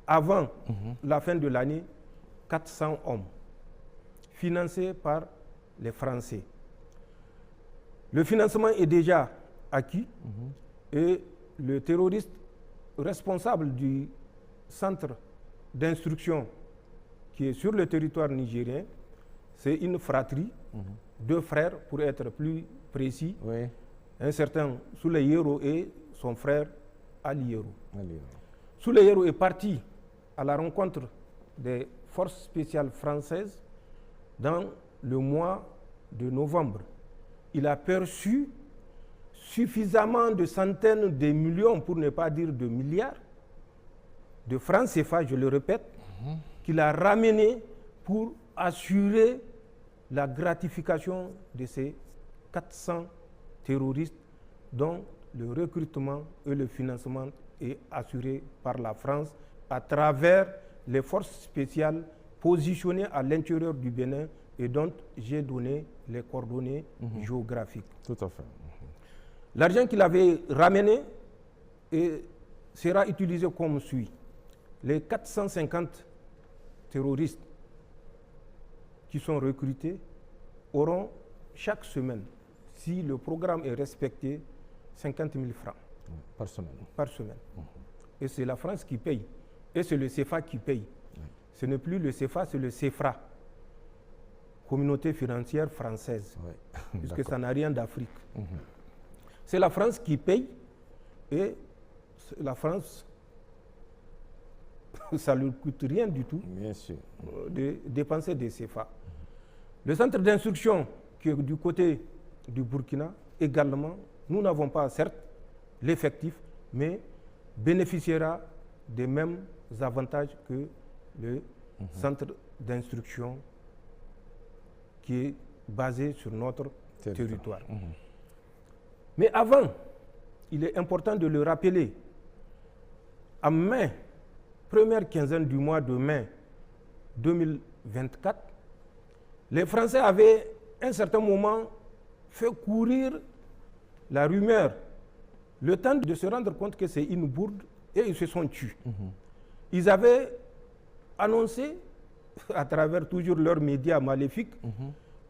avant la fin de l'année, 400 hommes, financés par les Français. Le financement est déjà acquis et le terroriste responsable du centre d'instruction qui est sur le territoire nigérien, c'est une fratrie, 2 frères pour être plus précis, un certain Souley Yero et son frère Ali Yero. Souley Yero est parti à la rencontre des forces spéciales françaises dans le mois de novembre. Il a perçu suffisamment de centaines de millions, pour ne pas dire de milliards, de francs CFA, je le répète, qu'il a ramené pour assurer la gratification de ces 400 terroristes dont le recrutement et le financement est assuré par la France à travers les forces spéciales positionnées à l'intérieur du Bénin et dont j'ai donné les coordonnées géographiques. Tout à fait. L'argent qu'il avait ramené sera utilisé comme suit. Les 450 terroristes qui sont recrutés auront chaque semaine, si le programme est respecté, 50 000 francs. Par semaine. Par semaine. Et c'est la France qui paye. Et c'est le CFA qui paye. Ce n'est plus le CFA, c'est le CFRA. Communauté financière française. Puisque ça n'a rien d'Afrique. C'est la France qui paye et la France, ça ne lui coûte rien du tout de dépenser des CFA. Le centre d'instruction qui est du côté du Burkina, également, nous n'avons pas certes l'effectif, mais bénéficiera des mêmes avantages que le centre d'instruction qui est basé sur notre territoire. Mais avant, il est important de le rappeler, en mai, première quinzaine du mois de mai 2024, les Français avaient, à un certain moment, fait courir la rumeur, le temps de se rendre compte que c'est une bourde, et ils se sont tués. Ils avaient annoncé, à travers toujours leurs médias maléfiques,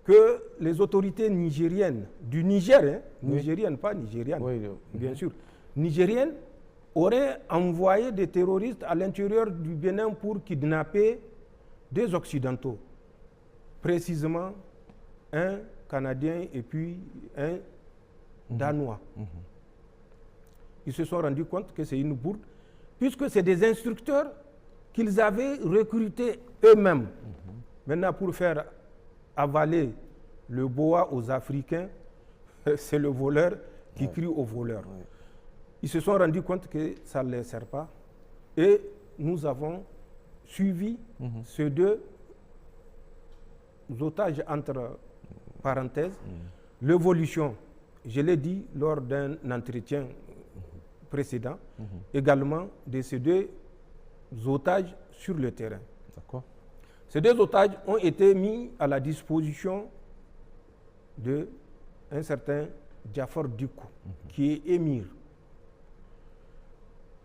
que les autorités nigériennes, du Niger, nigériennes, pas nigérianes, bien sûr, nigériennes, auraient envoyé des terroristes à l'intérieur du Bénin pour kidnapper des Occidentaux, précisément un Canadien et puis un Danois. Ils se sont rendus compte que c'est une bourde, puisque c'est des instructeurs qu'ils avaient recrutés eux-mêmes. Maintenant, pour faire avaler le boa aux Africains, c'est le voleur qui crie au voleur. Ils se sont rendus compte que ça ne les sert pas. Et nous avons suivi ces deux otages entre parenthèses. L'évolution, je l'ai dit lors d'un entretien précédent, également de ces deux otages sur le terrain. Ces deux otages ont été mis à la disposition d'un certain Jafar Diko, qui est émir.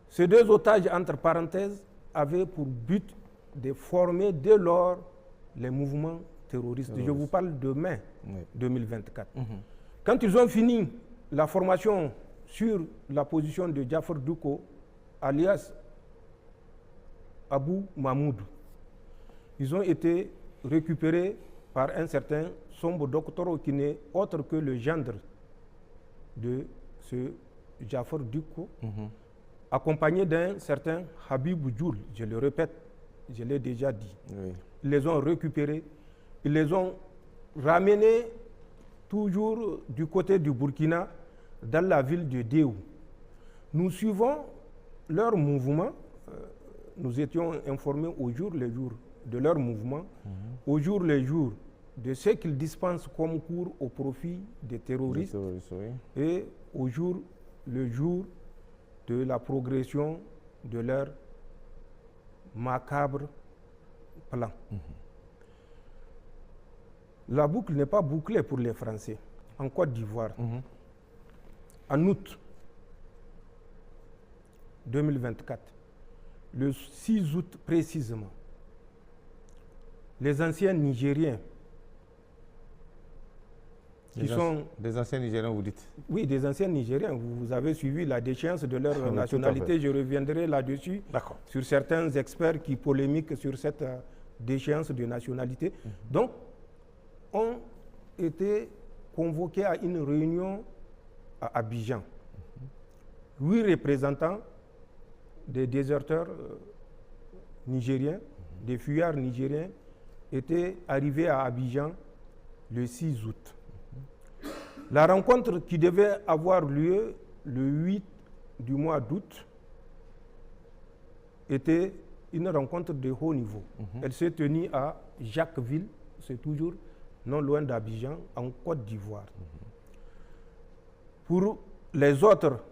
Ces deux otages, entre parenthèses, avaient pour but de former dès lors les mouvements terroristes. Je vous parle de mai 2024. Quand ils ont fini la formation sur la position de Jafar Diko, alias Abou Mahmoud, ils ont été récupérés par un certain Sombo Doktoro qui n'est autre que le gendre de ce Jafar Diko, accompagné d'un certain Habib Djoul, je le répète, je l'ai déjà dit. Ils les ont récupérés, ils les ont ramenés toujours du côté du Burkina, dans la ville de Déou. Nous suivons leur mouvement, nous étions informés au jour le jour de leur mouvement, au jour le jour de ce qu'ils dispensent comme cours au profit des terroristes, et au jour le jour de la progression de leur macabre plan. La boucle n'est pas bouclée pour les Français. En Côte d'Ivoire, en août 2024, le 6 août précisément, les anciens Nigériens Des anciens Nigériens, vous dites? Oui, des anciens Nigériens. Vous avez suivi la déchéance de leur nationalité. Je reviendrai là-dessus sur certains experts qui polémiquent sur cette déchéance de nationalité. Donc, ont été convoqués à une réunion à Abidjan. 8 représentants des déserteurs nigériens, des fuyards nigériens, étaient arrivés à Abidjan le 6 août. La rencontre qui devait avoir lieu le 8 du mois d'août était une rencontre de haut niveau. Elle s'est tenue à Jacquesville, c'est toujours non loin d'Abidjan, en Côte d'Ivoire. Pour les autres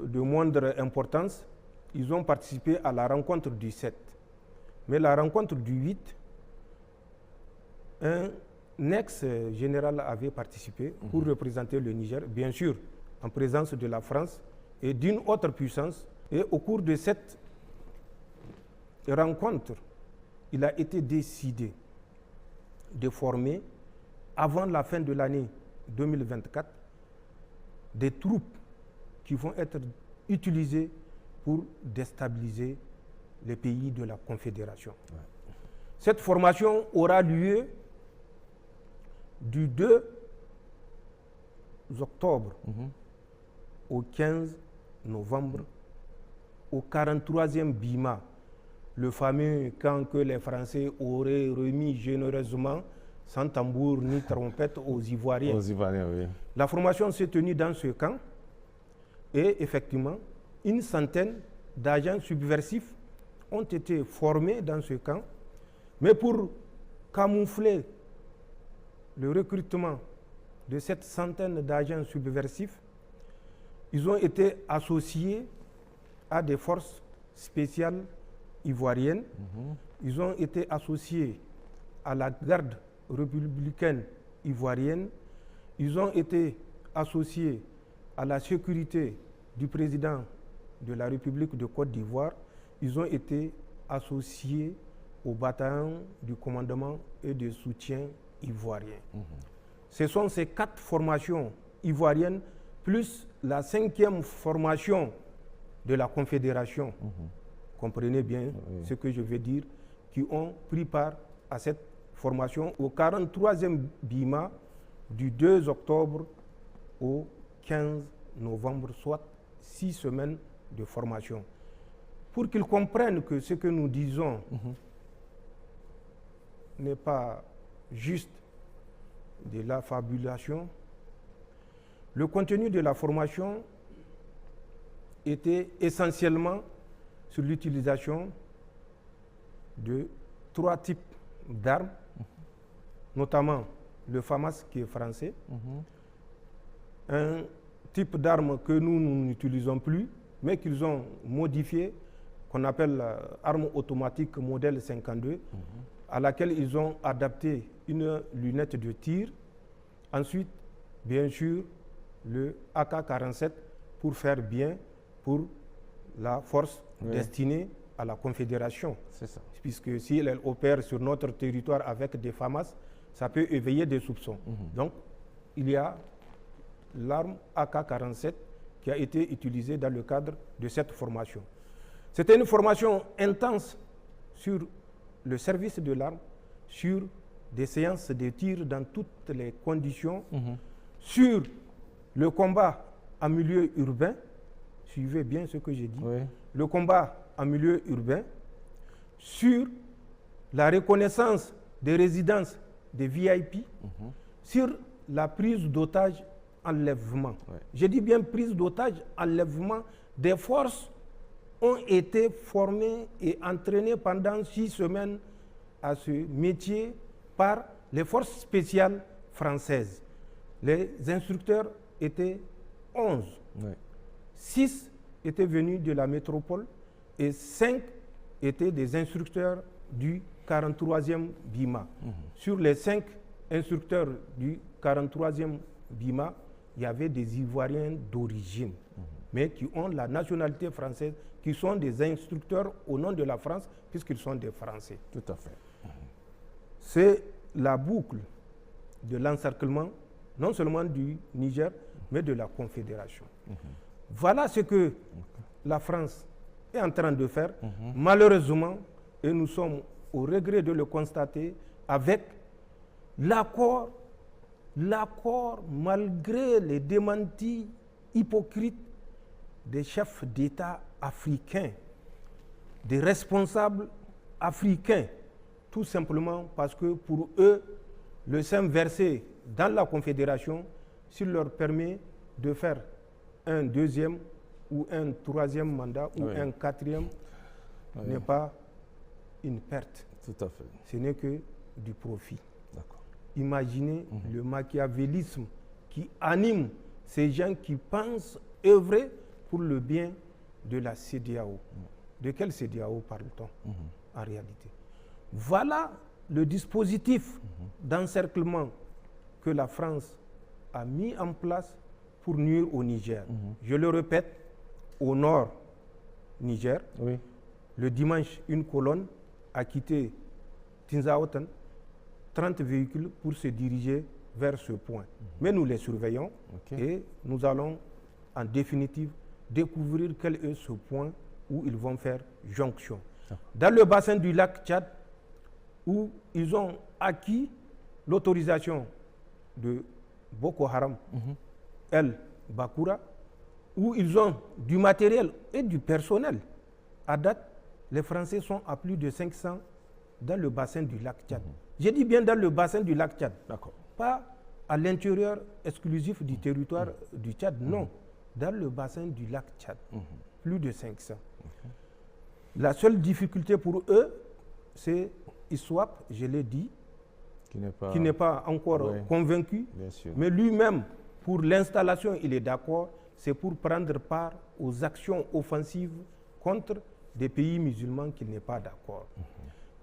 de moindre importance, ils ont participé à la rencontre du 7. Mais la rencontre du 8, un ex-général avait participé pour représenter le Niger, bien sûr, en présence de la France et d'une autre puissance. Et au cours de cette rencontre, il a été décidé de former, avant la fin de l'année 2024, des troupes qui vont être utilisées pour déstabiliser les pays de la Confédération. Cette formation aura lieu du 2 octobre au 15 novembre au 43e BIMA, le fameux camp que les Français auraient remis généreusement, sans tambour ni trompette, aux Ivoiriens. Aux Ivoiriens, oui. La formation s'est tenue dans ce camp et effectivement, une centaine d'agents subversifs ont été formés dans ce camp, mais pour camoufler le recrutement de cette centaine d'agents subversifs, ils ont été associés à des forces spéciales ivoiriennes. Ils ont été associés à la garde républicaine ivoirienne. Ils ont été associés à la sécurité du président de la République de Côte d'Ivoire. Ils ont été associés au bataillon du commandement et de soutien ivoirien. Ce sont ces 4 formations ivoiriennes plus la 5e formation de la Confédération, comprenez bien ce que je veux dire, qui ont pris part à cette formation au 43e BIMA du 2 octobre au 15 novembre, soit 6 semaines de formation. Pour qu'ils comprennent que ce que nous disons n'est pas juste de la fabulation, le contenu de la formation était essentiellement sur l'utilisation de 3 types d'armes, notamment le FAMAS qui est français, un type d'arme que nous n'utilisons plus, mais qu'ils ont modifié, qu'on appelle arme automatique modèle 52, à laquelle ils ont adapté une lunette de tir. Ensuite, bien sûr, le AK-47 pour faire bien pour la force destinée à la Confédération. C'est ça. Puisque si elle opère sur notre territoire avec des FAMAS, ça peut éveiller des soupçons. Donc, il y a l'arme AK-47 qui a été utilisée dans le cadre de cette formation. C'était une formation intense sur le service de l'arme, sur des séances de tir dans toutes les conditions, sur le combat en milieu urbain, suivez bien ce que j'ai dit, le combat en milieu urbain, sur la reconnaissance des résidences des VIP, sur la prise d'otages, enlèvement. Je dis bien prise d'otages, enlèvement. Des forces ont été formées et entraînées pendant 6 semaines à ce métier par les forces spéciales françaises. Les instructeurs étaient 11. 6 étaient venus de la métropole et 5 étaient des instructeurs du 43e BIMA. Sur les 5 instructeurs du 43e BIMA, il y avait des Ivoiriens d'origine, mais qui ont la nationalité française, qui sont des instructeurs au nom de la France, puisqu'ils sont des Français. Tout à fait. C'est la boucle de l'encerclement, non seulement du Niger, mais de la Confédération. Voilà ce que la France est en train de faire, malheureusement, et nous sommes au regret de le constater, avec l'accord, malgré les démentis hypocrites des chefs d'État africains, des responsables africains, tout simplement parce que pour eux, le sein versé dans la Confédération, s'il leur permet de faire un 2e ou un 3e mandat ou un 4e, n'est pas une perte. Tout à fait. Ce n'est que du profit. Imaginez le machiavélisme qui anime ces gens qui pensent œuvrer pour le bien de la CEDEAO. De quelle CEDEAO parle-t-on en réalité? Voilà le dispositif d'encerclement que la France a mis en place pour nuire au Niger. Je le répète, au nord Niger, le dimanche, une colonne a quitté Tinzaoten, 30 véhicules pour se diriger vers ce point. Mais nous les surveillons et nous allons en définitive découvrir quel est ce point où ils vont faire jonction. Dans le bassin du lac Tchad, où ils ont acquis l'autorisation de Boko Haram, El Bakura, où ils ont du matériel et du personnel. À date, les Français sont à plus de 500 dans le bassin du lac Tchad. J'ai dit bien dans le bassin du lac Tchad, pas à l'intérieur exclusif du territoire du Tchad, non, dans le bassin du lac Tchad, plus de 500. La seule difficulté pour eux, c'est ISWAP, je l'ai dit, qui n'est pas encore convaincu. Mais lui-même, pour l'installation, il est d'accord. C'est pour prendre part aux actions offensives contre des pays musulmans qu'il n'est pas d'accord.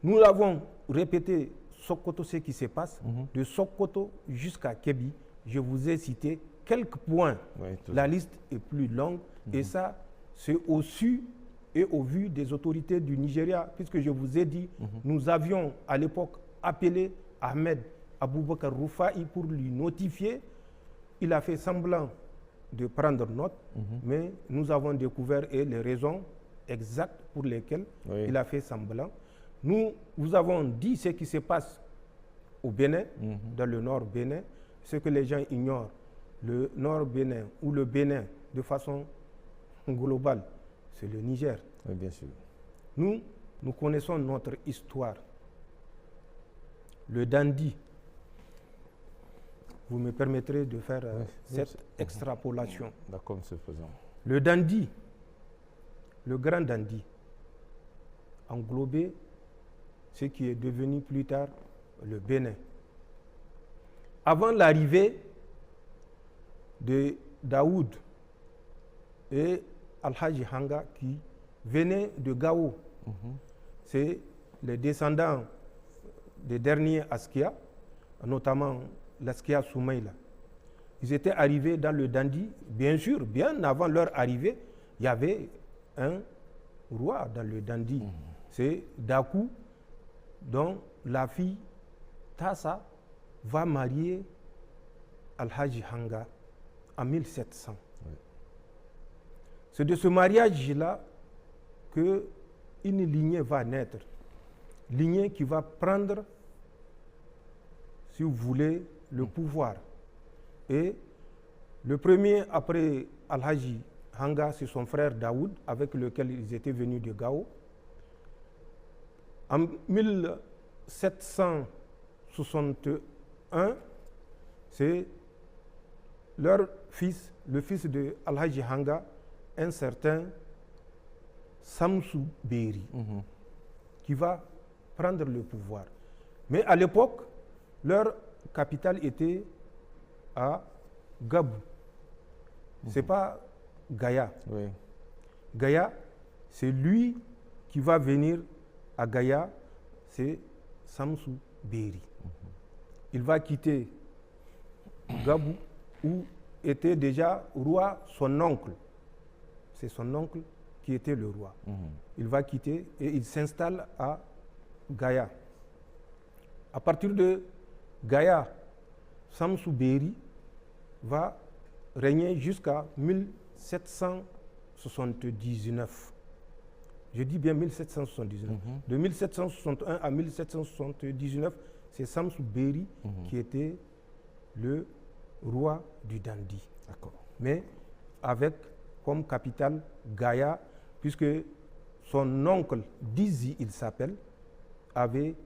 Nous l'avons répété, Sokoto, ce qui se passe, de Sokoto jusqu'à Kébi. Je vous ai cité quelques points. La liste est plus longue et ça, c'est au su et au vu des autorités du Nigeria, puisque je vous ai dit, nous avions à l'époque appelé Ahmed Aboubakar Roufaï pour lui notifier. Il a fait semblant de prendre note, mais nous avons découvert les raisons exactes pour lesquelles il a fait semblant. Nous vous avons dit ce qui se passe au Bénin, dans le nord Bénin, ce que les gens ignorent. Le nord Bénin ou le Bénin, de façon globale, c'est le Niger. Oui, bien sûr. Nous connaissons notre histoire. Le dandy, vous me permettrez de faire cette extrapolation. D'accord, monsieur le Président. Le dandy, le grand dandy, englobait ce qui est devenu plus tard le Bénin. Avant l'arrivée de Daoud et Al-Haji Hanga qui venaient de Gao, c'est les descendants des derniers Askia, notamment l'Askia Soumaïla. Ils étaient arrivés dans le dandy, bien sûr, bien avant leur arrivée, il y avait un roi dans le dandy. C'est Dakou, dont la fille Tassa va marier Al-Haji Hanga en 1700. C'est de ce mariage-là qu'une lignée va naître. Lignée qui va prendre, si vous voulez, le pouvoir. Et le premier, après Al-Haji Hanga, c'est son frère Daoud, avec lequel ils étaient venus de Gao. En 1761, c'est leur fils, le fils de Al-Haji Hanga, un certain Samsou Beri, qui va prendre le pouvoir. Mais à l'époque, leur capitale était à Gabou. Ce n'est pas Gaïa. Gaïa, c'est lui qui va venir à Gaïa, c'est Samsou Beri. Il va quitter Gabou, où était déjà roi son oncle. C'est son oncle qui était le roi. Il va quitter et il s'installe à Gaïa. À partir de Gaïa, Samsou Beri va régner jusqu'à 1779. Je dis bien 1779. De 1761 à 1779, c'est Samsou Beri qui était le roi du dandy. Mais avec comme capitale Gaïa, puisque son oncle, Dizi il s'appelle, avait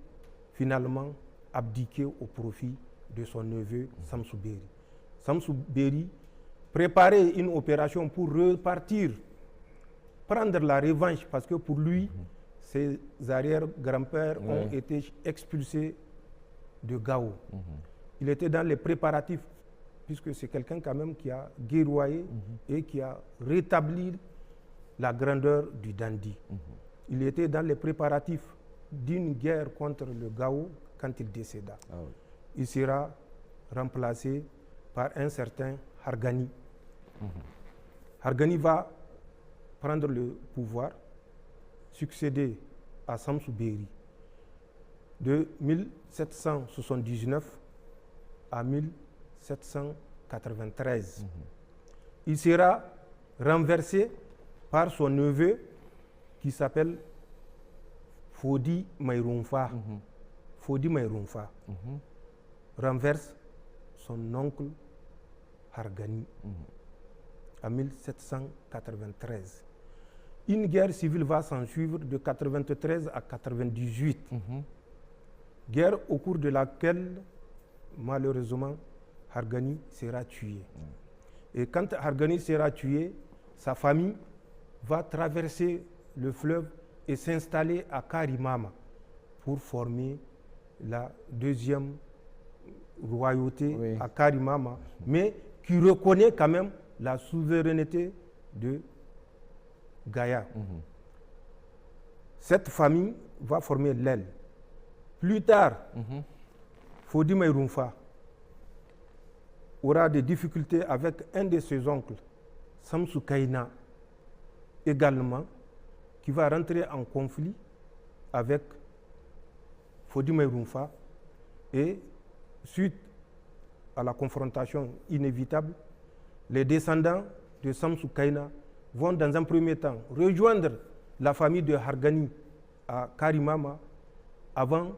finalement abdiqué au profit de son neveu Samsou Beri. Samsou Beri préparait une opération pour repartir, prendre la revanche, parce que pour lui, ses arrière-grands-pères ont été expulsés de Gao. Il était dans les préparatifs, puisque c'est quelqu'un quand même qui a guerroyé et qui a rétabli la grandeur du dandy. Il était dans les préparatifs d'une guerre contre le Gao quand il décéda. Il sera remplacé par un certain Hargani. Hargani va prendre le pouvoir, succéder à Samsou Beri de 1779 à 1793. Il sera renversé par son neveu qui s'appelle Fodi Maïrounfa. Fodi Maïrounfa renverse son oncle Hargani en 1793. Une guerre civile va s'en suivre de 93 à 98. Guerre au cours de laquelle, malheureusement, Hargani sera tué. Et quand Hargani sera tué, sa famille va traverser le fleuve et s'installer à Karimama pour former la deuxième royauté à Karimama, mais qui reconnaît quand même la souveraineté de Gaïa. Cette famille va former l'aile. Plus tard, Fodi Maïroumfa aura des difficultés avec un de ses oncles, Samsou Kaina, également, qui va rentrer en conflit avec Fodi Maïroumfa. Et suite à la confrontation inévitable, les descendants de Samsou Kaina vont dans un premier temps rejoindre la famille de Hargani à Karimama avant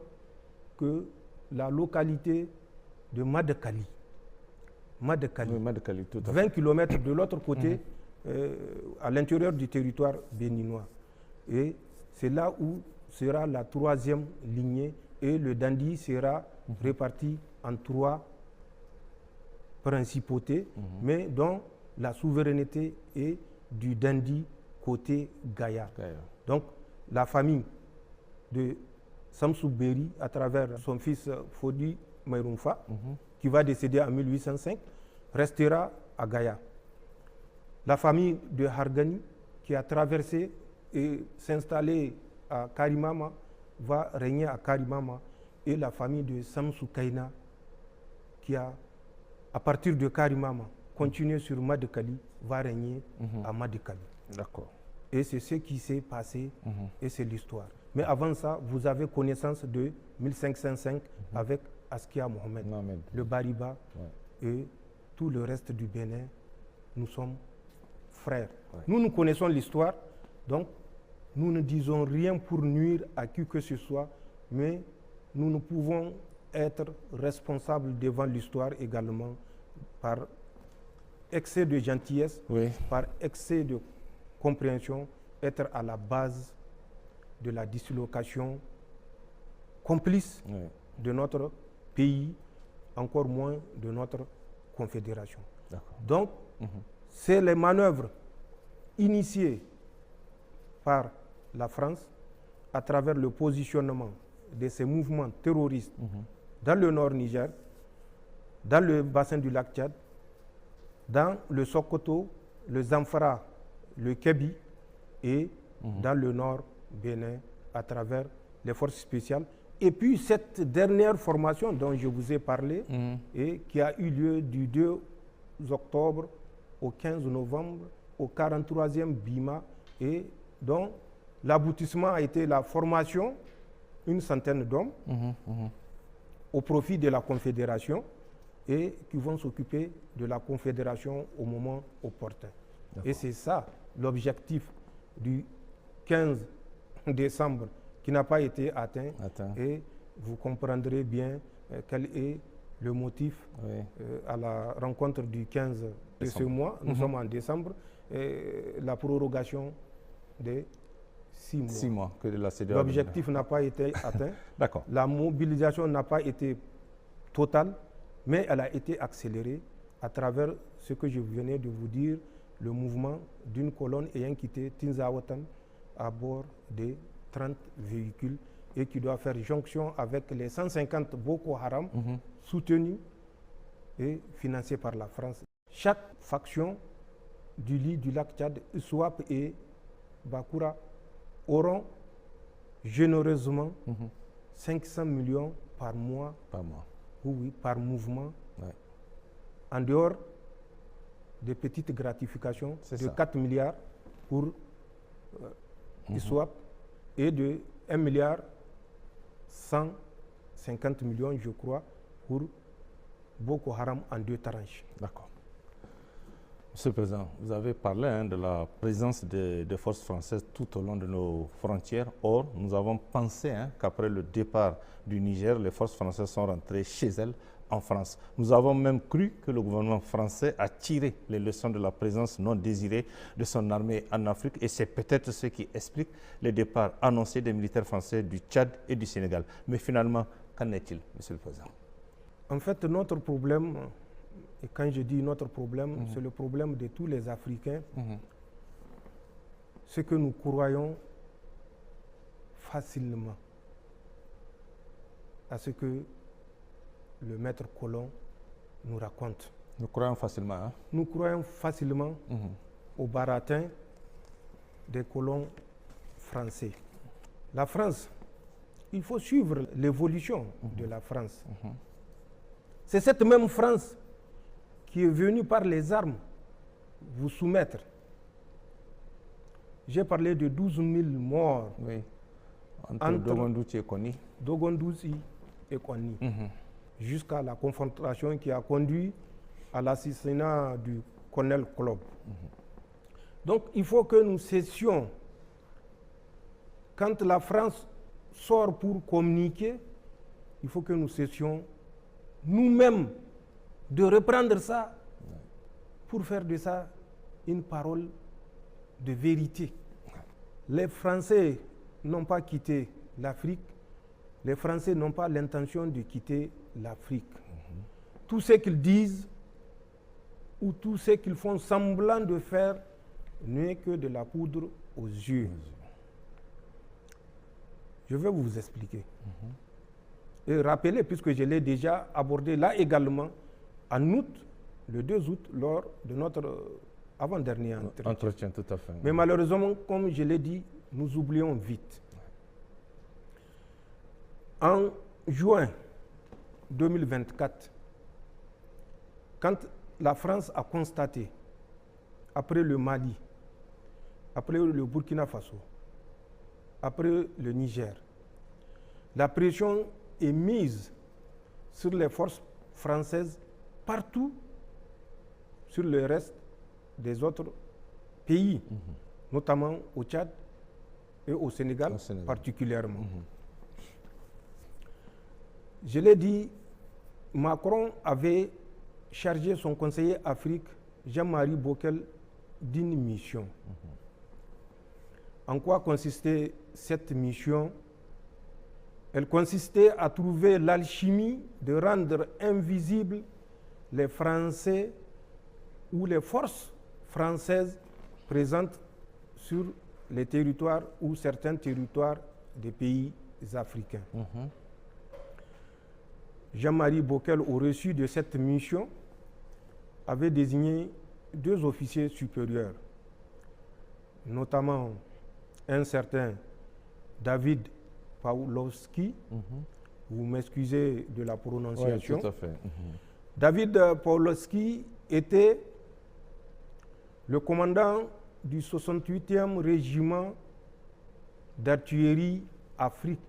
que la localité de Madekali, 20 km de l'autre côté, à l'intérieur du territoire béninois. Et c'est là où sera la troisième lignée et le Dandi sera réparti en 3 principautés, mais dont la souveraineté est du Dandi côté Gaïa. Donc la famille de Samsou Beri, à travers son fils Fodi Maïroumfa, qui va décéder en 1805, restera à Gaïa. La famille de Hargani, qui a traversé et s'installé à Karimama, va régner à Karimama. Et la famille de Samsou Kaina, qui a, à partir de Karimama, continué sur Madekali, va régner à Madekali. D'accord. Et c'est ce qui s'est passé et c'est l'histoire. Mais avant ça, vous avez connaissance de 1505 avec Askia Mohamed, le Bariba et tout le reste du Bénin. Nous sommes frères. Nous connaissons l'histoire, donc nous ne disons rien pour nuire à qui que ce soit, mais nous ne pouvons être responsables devant l'histoire également par excès de gentillesse, par excès de compréhension, être à la base de la dislocation complice de notre pays, encore moins de notre confédération. Donc, c'est les manœuvres initiées par la France à travers le positionnement de ces mouvements terroristes dans le nord Niger, dans le bassin du lac Tchad, dans le Sokoto, le Zamfara, le Kébi et dans le nord Bénin à travers les forces spéciales. Et puis cette dernière formation dont je vous ai parlé et qui a eu lieu du 2 octobre au 15 novembre au 43e BIMA et dont l'aboutissement a été la formation une centaine d'hommes au profit de la Confédération et qui vont s'occuper de la Confédération au moment opportun. Et c'est ça l'objectif du 15 décembre qui n'a pas été atteint. Et vous comprendrez bien quel est le motif à la rencontre du 15 de ce mois. Nous sommes en décembre. La prorogation des 6 mois. 6 mois que la CEDEAO. L'objectif n'a pas été atteint. La mobilisation n'a pas été totale, mais elle a été accélérée à travers ce que je venais de vous dire, le mouvement d'une colonne ayant quitté Tinzawatan à bord de 30 véhicules et qui doit faire jonction avec les 150 Boko Haram soutenus et financés par la France. Chaque faction du lit du lac Tchad, Swap et Bakura auront généreusement 500 millions par mois. Oui, par mouvement. En dehors des petites gratifications de 4 milliards pour Swap et de 1 milliard 150 millions, je crois, pour Boko Haram en 2 tranches. D'accord. Monsieur le Président, vous avez parlé de la présence des forces françaises tout au long de nos frontières. Or, nous avons pensé qu'après le départ du Niger, les forces françaises sont rentrées chez elles en France. Nous avons même cru que le gouvernement français a tiré les leçons de la présence non désirée de son armée en Afrique et c'est peut-être ce qui explique le départ annoncé des militaires français du Tchad et du Sénégal. Mais finalement, qu'en est-il, Monsieur le Président? En fait, notre problème, et quand je dis notre problème, c'est le problème de tous les Africains, c'est que nous croyons facilement à ce que le maître colon nous raconte. Nous croyons facilement. Hein? Nous croyons facilement au baratin des colons français. La France, il faut suivre l'évolution de la France. C'est cette même France qui est venue par les armes vous soumettre. J'ai parlé de 12 000 morts entre Dogondouchi et Kony. Dogondouchi et Kony. Jusqu'à la confrontation qui a conduit à l'assassinat du colonel Club. Donc il faut que nous cessions, quand la France sort pour communiquer, il faut que nous cessions nous-mêmes de reprendre ça pour faire de ça une parole de vérité. Les Français n'ont pas quitté l'Afrique, les Français n'ont pas l'intention de quitter l'Afrique. Tout ce qu'ils disent ou tout ce qu'ils font semblant de faire n'est que de la poudre aux yeux. Je vais vous expliquer. Et rappeler, puisque je l'ai déjà abordé là également, en août, le 2 août, lors de notre avant-dernier entretien. Tout à fait. Mais malheureusement, comme je l'ai dit, nous oublions vite. En juin 2024, quand la France a constaté, après le Mali, après le Burkina Faso, après le Niger, la pression est mise sur les forces françaises partout sur le reste des autres pays, notamment au Tchad et au Sénégal, particulièrement. Je l'ai dit, Macron avait chargé son conseiller Afrique, Jean-Marie Bockel, d'une mission. En quoi consistait cette mission? Elle consistait à trouver l'alchimie de rendre invisibles les Français ou les forces françaises présentes sur les territoires ou certains territoires des pays africains. Jean-Marie Bockel, au reçu de cette mission, avait désigné 2 officiers supérieurs, notamment un certain David Pawlowski, vous m'excusez de la prononciation. Oui, tout à fait. David Pawlowski était le commandant du 68e régiment d'artillerie Afrique.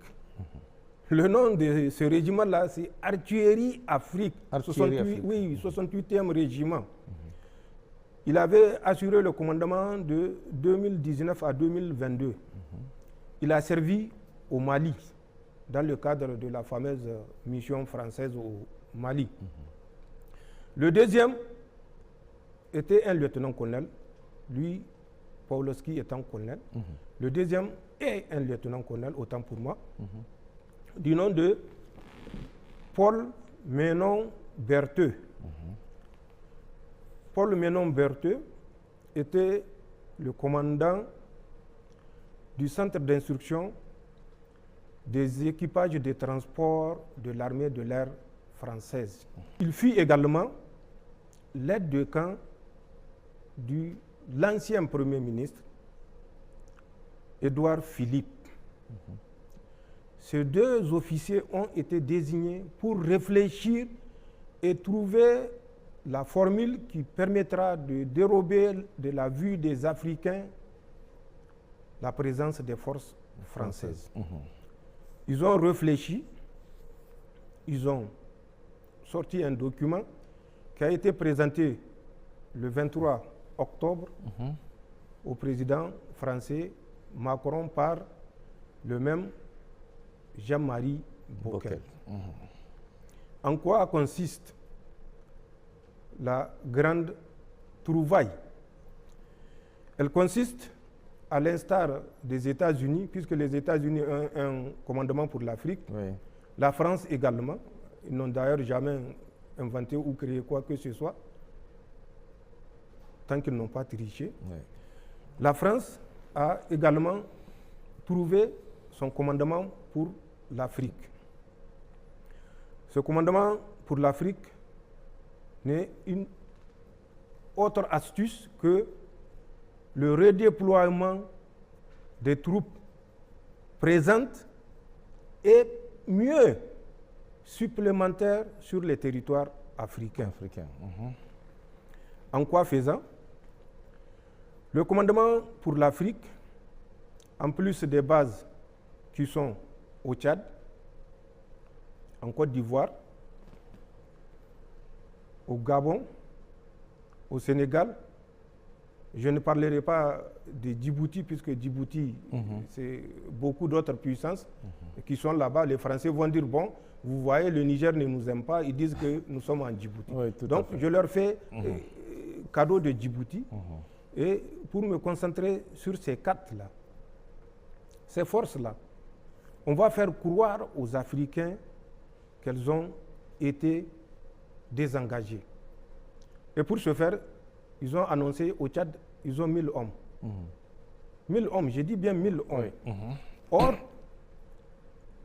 Le nom de ce régiment-là, c'est Artillerie Afrique. 68e régiment. Il avait assuré le commandement de 2019 à 2022. Il a servi au Mali, dans le cadre de la fameuse mission française au Mali. Le deuxième était un lieutenant-colonel, lui, Pawlowski étant colonel. Le deuxième est un lieutenant-colonel, autant pour moi, du nom de Paul Menon Bertheux. Paul Menon Bertheux était le commandant du centre d'instruction des équipages de transport de l'armée de l'air française. Il fut également l'aide de camp de l'ancien Premier ministre, Édouard Philippe. Ces 2 officiers ont été désignés pour réfléchir et trouver la formule qui permettra de dérober de la vue des Africains la présence des forces françaises. Ils ont réfléchi, ils ont sorti un document qui a été présenté le 23 octobre au président français Macron par le même Jean-Marie Bockel. En quoi consiste la grande trouvaille? Elle consiste, à l'instar des États-Unis, puisque les États-Unis ont un commandement pour l'Afrique, la France également. Ils n'ont d'ailleurs jamais inventé ou créé quoi que ce soit, tant qu'ils n'ont pas triché. La France a également trouvé son commandement pour l'Afrique. Ce commandement pour l'Afrique n'est une autre astuce que le redéploiement des troupes présentes et mieux supplémentaires sur les territoires africains. En quoi faisant? Le commandement pour l'Afrique, en plus des bases qui sont au Tchad, en Côte d'Ivoire, au Gabon, au Sénégal, je ne parlerai pas de Djibouti, puisque Djibouti, c'est beaucoup d'autres puissances qui sont là-bas. Les Français vont dire, bon, vous voyez, le Niger ne nous aime pas, ils disent que nous sommes en Djibouti. Oui, donc, je leur fais cadeau de Djibouti, et pour me concentrer sur ces quatre-là, ces forces-là, on va faire croire aux Africains qu'elles ont été désengagées. Et pour ce faire, ils ont annoncé au Tchad, ils ont 1000 hommes. 1000 hommes, j'ai dit bien 1000 hommes. Oui. Or,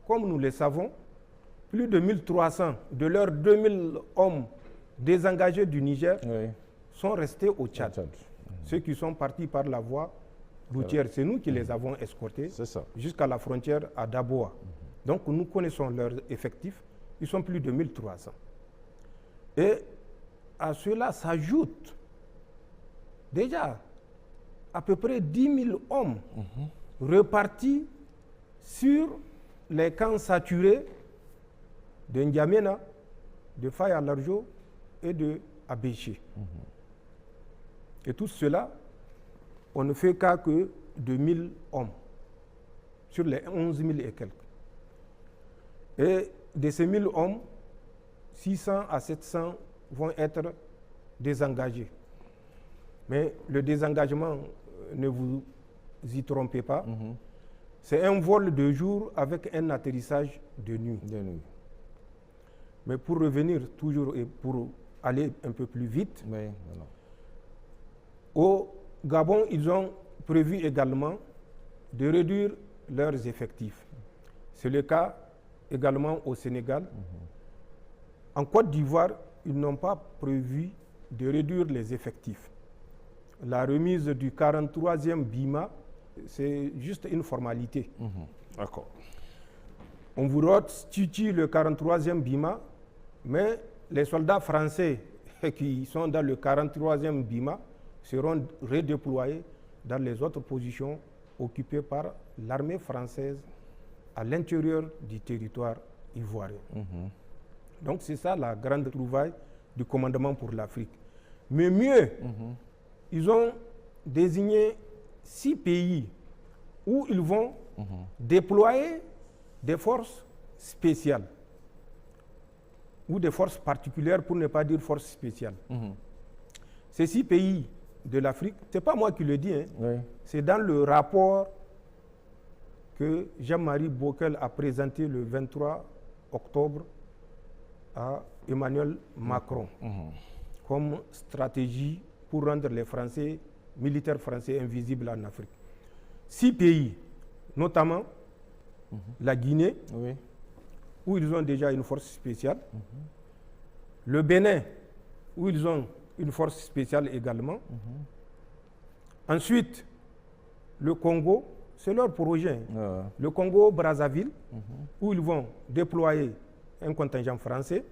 comme nous le savons, plus de 1300 de leurs 2000 hommes désengagés du Niger sont restés au Tchad. Ceux qui sont partis par la voie routière, c'est nous qui les avons escortés jusqu'à la frontière à Daboa. Donc nous connaissons leurs effectifs, ils sont plus de 1300. Et à cela s'ajoute déjà à peu près 10 000 hommes repartis sur les camps saturés de N'Djamena, de Faye à Larjo et de Abéché. Et tout cela, on ne fait qu'à que de 1000 hommes sur les 11 000 et quelques. Et de ces 1000 hommes, 600 à 700 vont être désengagés. Mais le désengagement, ne vous y trompez pas, c'est un vol de jour avec un atterrissage de nuit. Mais pour revenir toujours et pour aller un peu plus vite, au Gabon, ils ont prévu également de réduire leurs effectifs. C'est le cas également au Sénégal. En Côte d'Ivoire, ils n'ont pas prévu de réduire les effectifs. La remise du 43e BIMA, c'est juste une formalité. D'accord. On vous restitue le 43e BIMA, mais les soldats français qui sont dans le 43e BIMA seront redéployés dans les autres positions occupées par l'armée française à l'intérieur du territoire ivoirien. Donc c'est ça la grande trouvaille du commandement pour l'Afrique. Mais mieux, ils ont désigné 6 pays où ils vont déployer des forces spéciales ou des forces particulières, pour ne pas dire forces spéciales. Ces 6 pays de l'Afrique, ce n'est pas moi qui le dis, c'est dans le rapport que Jean-Marie Bockel a présenté le 23 octobre à Emmanuel Macron comme stratégie pour rendre les Français, militaires français, invisibles en Afrique. 6 pays, notamment la Guinée, où ils ont déjà une force spéciale, le Bénin, où ils ont une force spéciale également. Ensuite, le Congo, c'est leur projet. Le Congo-Brazzaville, où ils vont déployer un contingent français.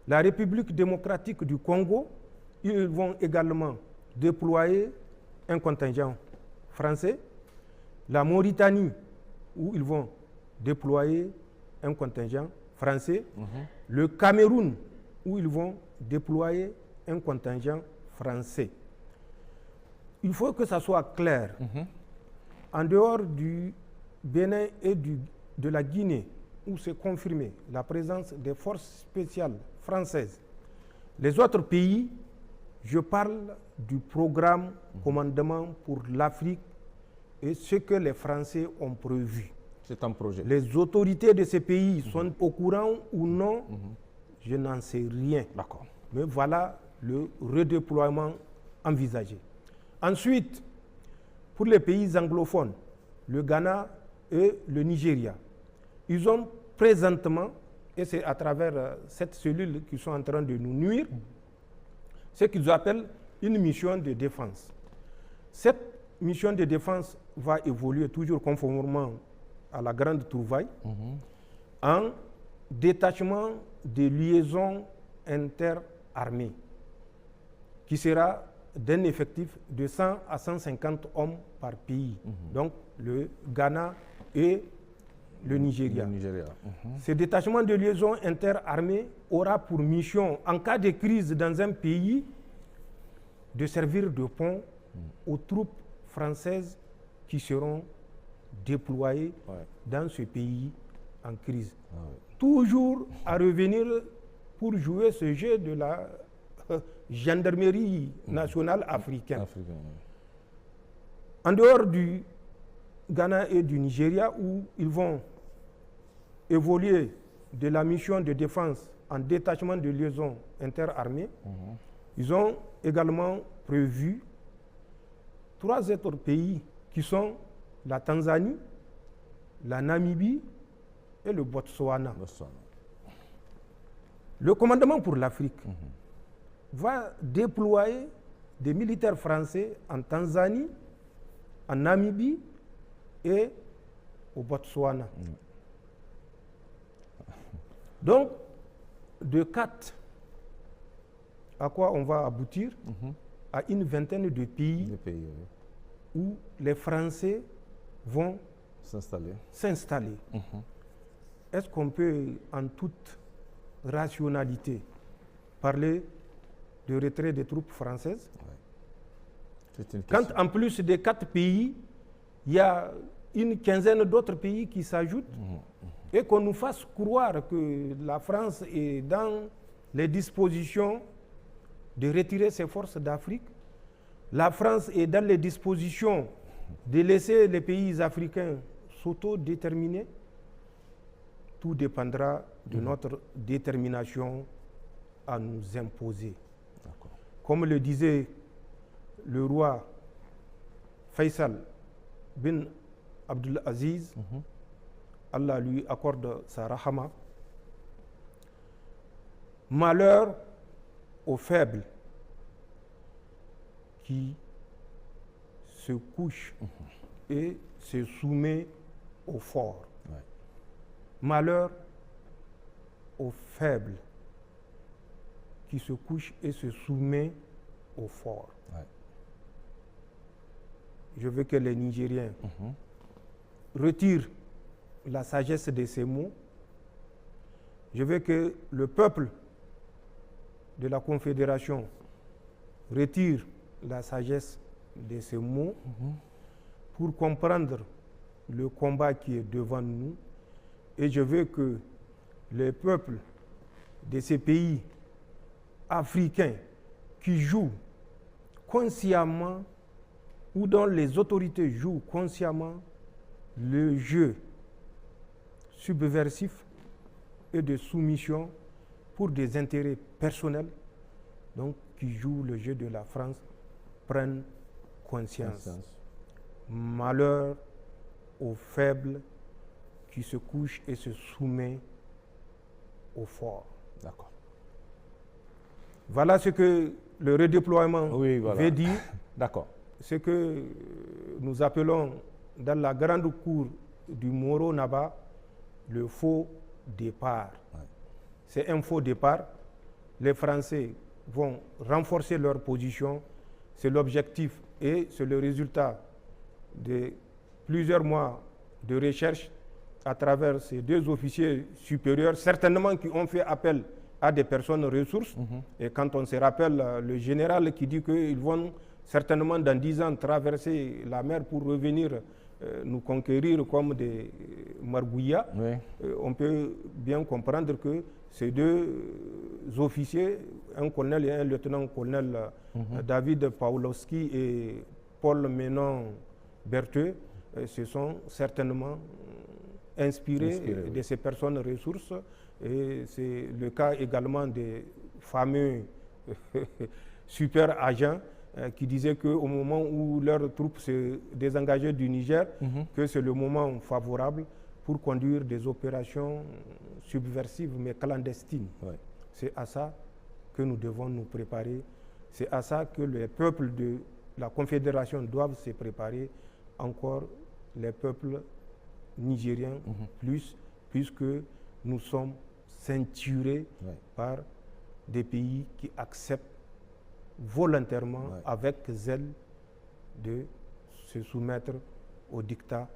La République démocratique du Congo, ils vont également déployer un contingent français. La Mauritanie, où ils vont déployer un contingent français. Le Cameroun, où ils vont déployer un contingent français. Il faut que ça soit clair. En dehors du Bénin et de la Guinée, où c'est confirmé la présence des forces spéciales françaises, les autres pays, je parle du programme commandement pour l'Afrique et ce que les Français ont prévu. C'est un projet. Les autorités de ces pays sont au courant ou non, je n'en sais rien. D'accord. Mais voilà le redéploiement envisagé. Ensuite, pour les pays anglophones, le Ghana et le Nigeria. Ils ont présentement, et c'est à travers cette cellule qu'ils sont en train de nous nuire, ce qu'ils appellent une mission de défense. Cette mission de défense va évoluer toujours conformément à la grande trouvaille en détachement de liaisons interarmées qui sera d'un effectif de 100 à 150 hommes par pays. Donc le Ghana et le Nigeria. Ce détachement de liaison interarmée aura pour mission, en cas de crise dans un pays, de servir de pont aux troupes françaises qui seront déployées dans ce pays en crise. Toujours à revenir pour jouer ce jeu de la gendarmerie nationale africaine. En dehors du Ghana et du Nigeria, où ils vont évoluer de la mission de défense en détachement de liaison interarmée, ils ont également prévu 3 autres pays qui sont la Tanzanie, la Namibie et le Botswana. Le commandement pour l'Afrique va déployer des militaires français en Tanzanie, en Namibie et au Botswana. Donc, de 4, à quoi on va aboutir? À une vingtaine de pays où les Français vont s'installer. Est-ce qu'on peut, en toute rationalité, parler de retrait des troupes françaises? Quand en plus des 4 pays, il y a une quinzaine d'autres pays qui s'ajoutent, et qu'on nous fasse croire que la France est dans les dispositions de retirer ses forces d'Afrique, la France est dans les dispositions de laisser les pays africains s'autodéterminer, tout dépendra de notre détermination à nous imposer. Comme le disait le roi Faisal bin Abdul Aziz, Allah lui accorde sa rahama, malheur aux faibles qui se couchent et se soumet aux forts. Malheur aux faibles qui se couchent et se soumet aux forts. Je veux que les Nigériens retirent la sagesse de ces mots. Je veux que le peuple de la Confédération retire la sagesse de ces mots pour comprendre le combat qui est devant nous. Et je veux que les peuples de ces pays africains qui jouent consciemment ou dont les autorités jouent consciemment le jeu subversif et de soumission pour des intérêts personnels, donc qui jouent le jeu de la France, prennent conscience. Malheur aux faibles qui se couchent et se soumettent aux forts. D'accord. Voilà ce que le redéploiement veut dire. D'accord. Ce que nous appelons dans la grande cour du Moro Naba le faux départ. C'est un faux départ. Les Français vont renforcer leur position. C'est l'objectif et c'est le résultat de plusieurs mois de recherche à travers ces 2 officiers supérieurs, certainement qui ont fait appel à des personnes ressources. Et quand on se rappelle le général qui dit qu'ils vont certainement dans 10 ans traverser la mer pour revenir nous conquérir comme des margouillas, on peut bien comprendre que ces 2 officiers, un colonel et un lieutenant-colonel, David Pawlowski et Paul Menon Bertheux, se sont certainement inspirés de ces personnes ressources. Et c'est le cas également des fameux super agents qui disaient qu'au moment où leurs troupes se désengageaient du Niger, que c'est le moment favorable pour conduire des opérations subversives mais clandestines. Ouais. C'est à ça que nous devons nous préparer. C'est à ça que les peuples de la Confédération doivent se préparer, encore les peuples nigériens plus, puisque nous sommes ceinturés par des pays qui acceptent volontairement, avec zèle, de se soumettre au dictat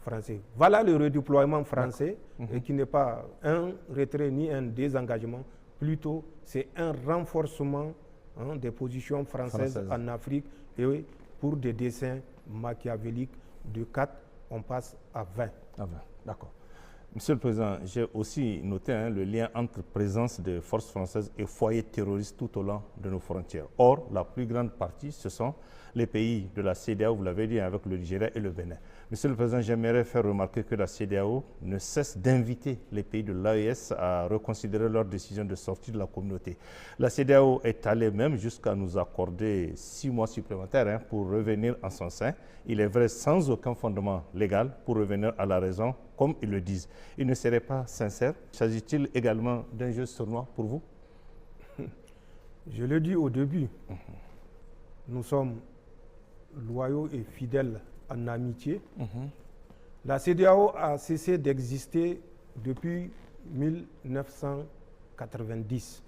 français. Voilà le redéploiement français, et qui n'est pas un retrait ni un désengagement, plutôt c'est un renforcement des positions françaises en Afrique, et pour des desseins machiavéliques de 4, on passe à 20. D'accord. Monsieur le Président, j'ai aussi noté le lien entre présence des forces françaises et foyers terroristes tout au long de nos frontières. Or, la plus grande partie, ce sont les pays de la CEDEAO, vous l'avez dit, avec le Nigeria et le Bénin. Monsieur le Président, j'aimerais faire remarquer que la CEDEAO ne cesse d'inviter les pays de l'AES à reconsidérer leur décision de sortie de la communauté. La CEDEAO est allée même jusqu'à nous accorder 6 mois supplémentaires pour revenir en son sein. Il est vrai, sans aucun fondement légal, pour revenir à la raison, comme ils le disent. Il ne serait pas sincère. S'agit-il également d'un jeu sournois pour vous? Je le dis au début, nous sommes loyaux et fidèles en amitié. La CEDEAO a cessé d'exister depuis 1990.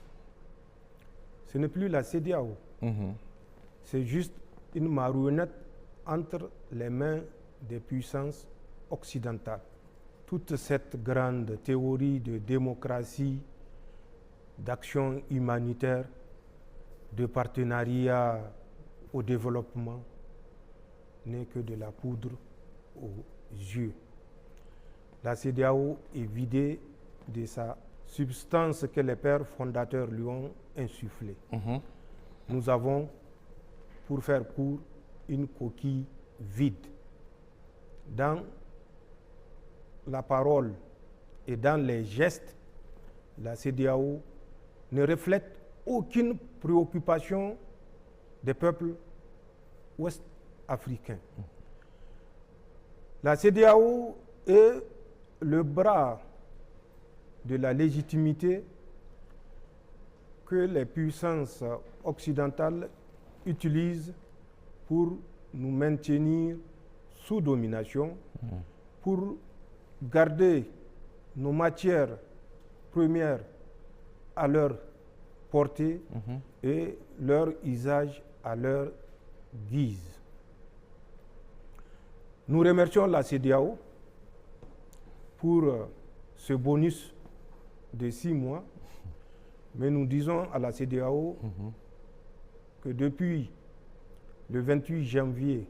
Ce n'est plus la CEDEAO. C'est juste une marionnette entre les mains des puissances occidentales. Toute cette grande théorie de démocratie, d'action humanitaire, de partenariat au développement n'est que de la poudre aux yeux. La CEDEAO est vidée de sa substance que les pères fondateurs lui ont insufflée. Nous avons, pour faire court, une coquille vide. Dans la parole et dans les gestes, la CEDEAO ne reflète aucune préoccupation des peuples ouest-africains. La CEDEAO est le bras de la légitimité que les puissances occidentales utilisent pour nous maintenir sous domination, pour garder nos matières premières à leur portée et leur usage à leur guise. Nous remercions la CEDEAO pour ce bonus de 6 mois, mais nous disons à la CEDEAO que depuis le 28 janvier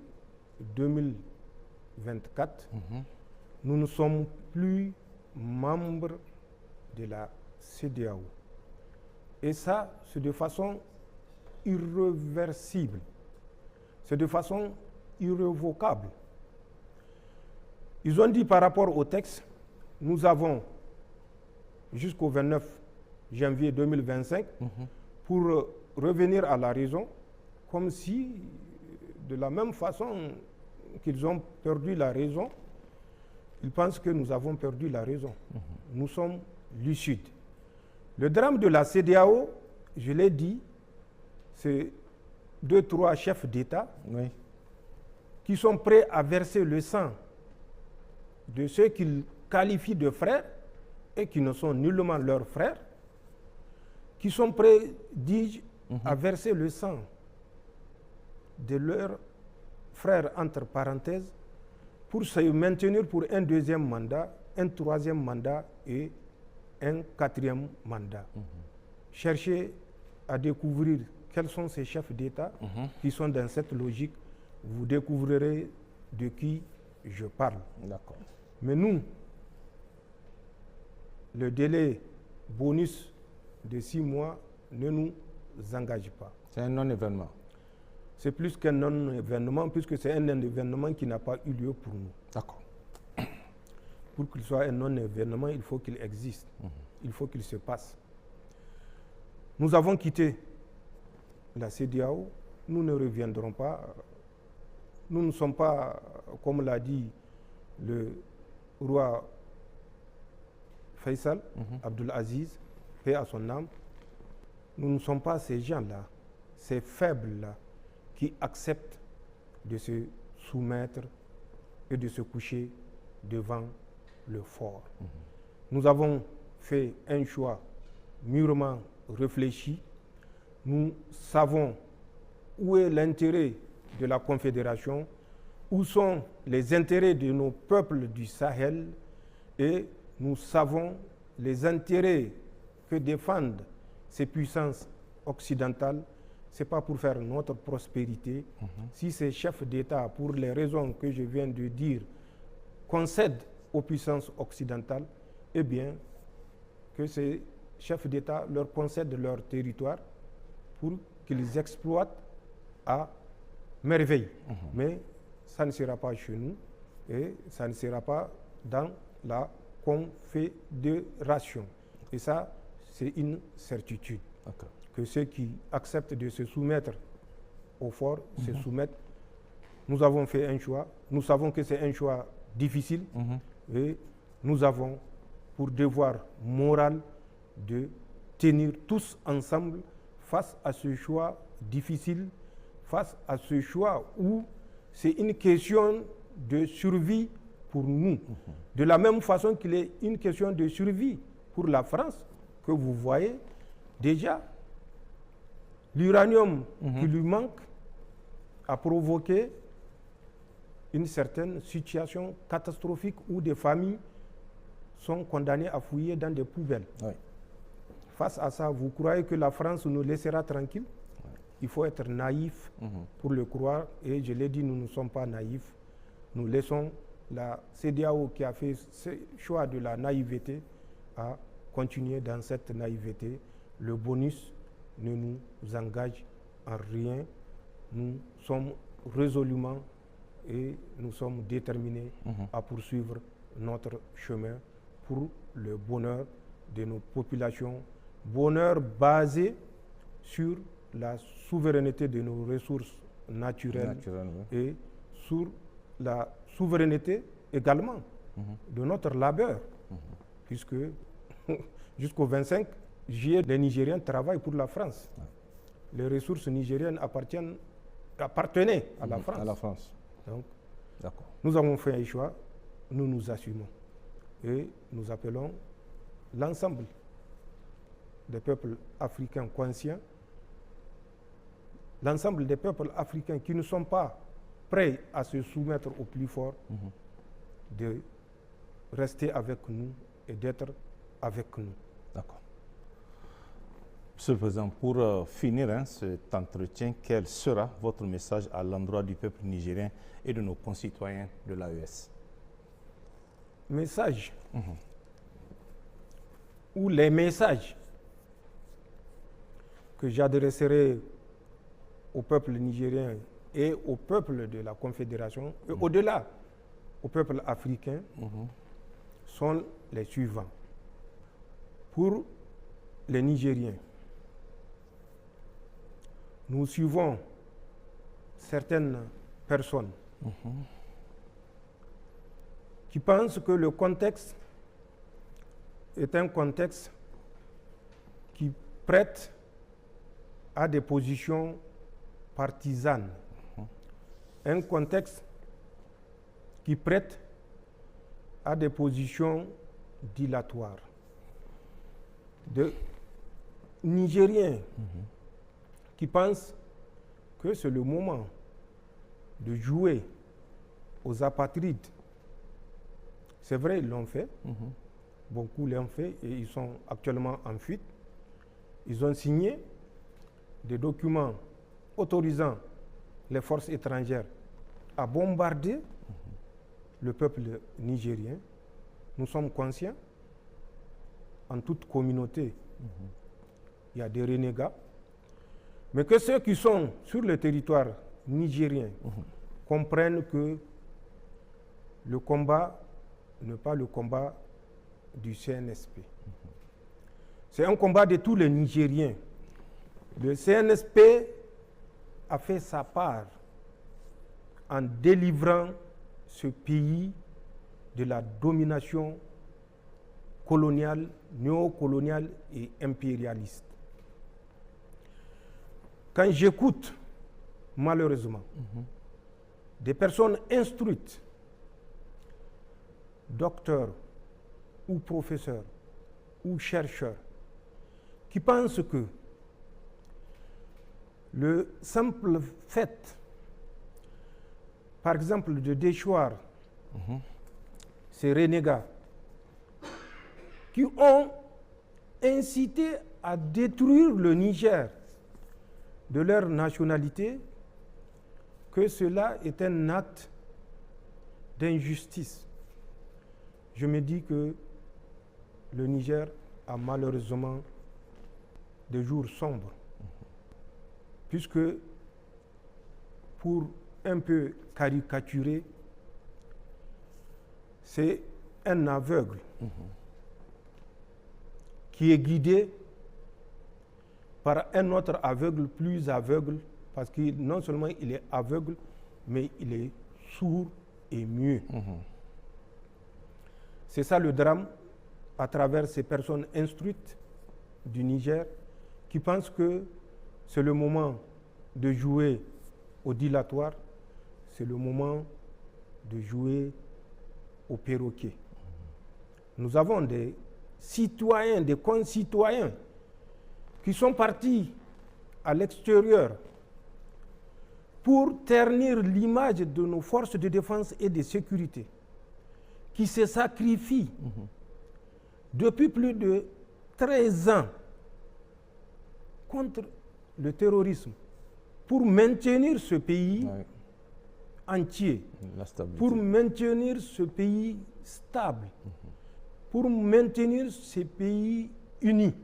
2024, nous ne sommes plus membres de la CEDEAO. Et ça, c'est de façon irréversible. C'est de façon irrévocable. Ils ont dit par rapport au texte, nous avons jusqu'au 29 janvier 2025 pour revenir à la raison, comme si, de la même façon qu'ils ont perdu la raison, ils pensent que nous avons perdu la raison. Nous sommes lucides. Le drame de la CEDEAO, je l'ai dit, c'est 2-3 chefs d'État qui sont prêts à verser le sang de ceux qu'ils qualifient de frères et qui ne sont nullement leurs frères, qui sont prêts, dis-je, à verser le sang de leurs frères, entre parenthèses, pour se maintenir pour un 2e mandat, un 3e mandat et un 4e mandat. Cherchez à découvrir quels sont ces chefs d'État qui sont dans cette logique. Vous découvrirez de qui je parle. D'accord. Mais nous, le délai bonus de 6 mois ne nous engage pas. C'est un non-événement. C'est plus qu'un non-événement, puisque c'est un événement qui n'a pas eu lieu pour nous. D'accord. Pour qu'il soit un non-événement, il faut qu'il existe. Il faut qu'il se passe. Nous avons quitté la CEDEAO nous ne reviendrons pas. Nous ne sommes pas, comme l'a dit le roi Faisal, Abdul Aziz, paix à son âme, nous ne sommes pas ces gens-là, ces faibles-là, qui acceptent de se soumettre et de se coucher devant le fort. Nous avons fait un choix mûrement réfléchi. Nous savons où est l'intérêt de la Confédération, où sont les intérêts de nos peuples du Sahel, et nous savons les intérêts que défendent ces puissances occidentales. Ce n'est pas pour faire notre prospérité. Si ces chefs d'État, pour les raisons que je viens de dire, concèdent aux puissances occidentales, eh bien, que ces chefs d'État leur concèdent leur territoire pour qu'ils exploitent à merveille. Mais ça ne sera pas chez nous et ça ne sera pas dans la Confédération. Et ça, c'est une certitude. Que ceux qui acceptent de se soumettre au fort se soumettent. Nous avons fait un choix. Nous savons que c'est un choix difficile. Et nous avons pour devoir moral de tenir tous ensemble face à ce choix difficile, face à ce choix où c'est une question de survie pour nous. De la même façon qu'il est une question de survie pour la France, que vous voyez déjà, l'uranium qui lui manque a provoqué une certaine situation catastrophique où des familles sont condamnées à fouiller dans des poubelles. Oui. Face à ça, vous croyez que la France nous laissera tranquilles? Il faut être naïf pour le croire. Et je l'ai dit, nous ne sommes pas naïfs. Nous laissons la CEDEAO qui a fait ce choix de la naïveté à continuer dans cette naïveté. Le bonus ne nous engage en rien. Nous sommes résolument et nous sommes déterminés à poursuivre notre chemin pour le bonheur de nos populations. Bonheur basé sur la souveraineté de nos ressources naturelles et sur la souveraineté également de notre labeur, puisque jusqu'au 25 juillet, les Nigériens travaillent pour la France. Les ressources nigériennes appartenaient à la France. À la France. Donc, nous avons fait un choix, nous nous assumons. Et nous appelons l'ensemble des peuples africains conscients, l'ensemble des peuples africains qui ne sont pas prêts à se soumettre au plus fort, de rester avec nous et d'être avec nous. D'accord. Monsieur le Président, pour finir cet entretien, quel sera votre message à l'endroit du peuple nigérien et de nos concitoyens de l'AES? Message ou les messages que j'adresserai au peuple nigérien et au peuple de la Confédération, et au-delà, au peuple africain, sont les suivants. Pour les Nigériens, nous suivons certaines personnes qui pensent que le contexte est un contexte qui prête à des positions partisanes, un contexte qui prête à des positions dilatoires. De Nigériens qui pensent que c'est le moment de jouer aux apatrides. C'est vrai, ils l'ont fait. Beaucoup l'ont fait et ils sont actuellement en fuite. Ils ont signé des documents autorisant les forces étrangères à bombarder le peuple nigérien. Nous sommes conscients, en toute communauté, il y a des renégats, mais que ceux qui sont sur le territoire nigérien comprennent que le combat n'est pas le combat du CNSP. C'est un combat de tous les Nigériens. Le CNSP a fait sa part en délivrant ce pays de la domination coloniale, néocoloniale et impérialiste. Quand j'écoute, malheureusement, des personnes instruites, docteurs ou professeurs ou chercheurs, qui pensent que le simple fait, par exemple, de déchoir ces renégats qui ont incité à détruire le Niger de leur nationalité, que cela est un acte d'injustice. Je me dis que le Niger a malheureusement des jours sombres, puisque, pour un peu caricaturer, c'est un aveugle qui est guidé par un autre aveugle plus aveugle, parce que non seulement il est aveugle, mais il est sourd et muet. C'est ça le drame à travers ces personnes instruites du Niger qui pensent que c'est le moment de jouer au dilatoire, c'est le moment de jouer au perroquet. Nous avons des citoyens, des concitoyens qui sont partis à l'extérieur pour ternir l'image de nos forces de défense et de sécurité, qui se sacrifient depuis plus de 13 ans contre le terrorisme pour maintenir ce pays entier, pour maintenir ce pays stable, pour maintenir ce pays uni,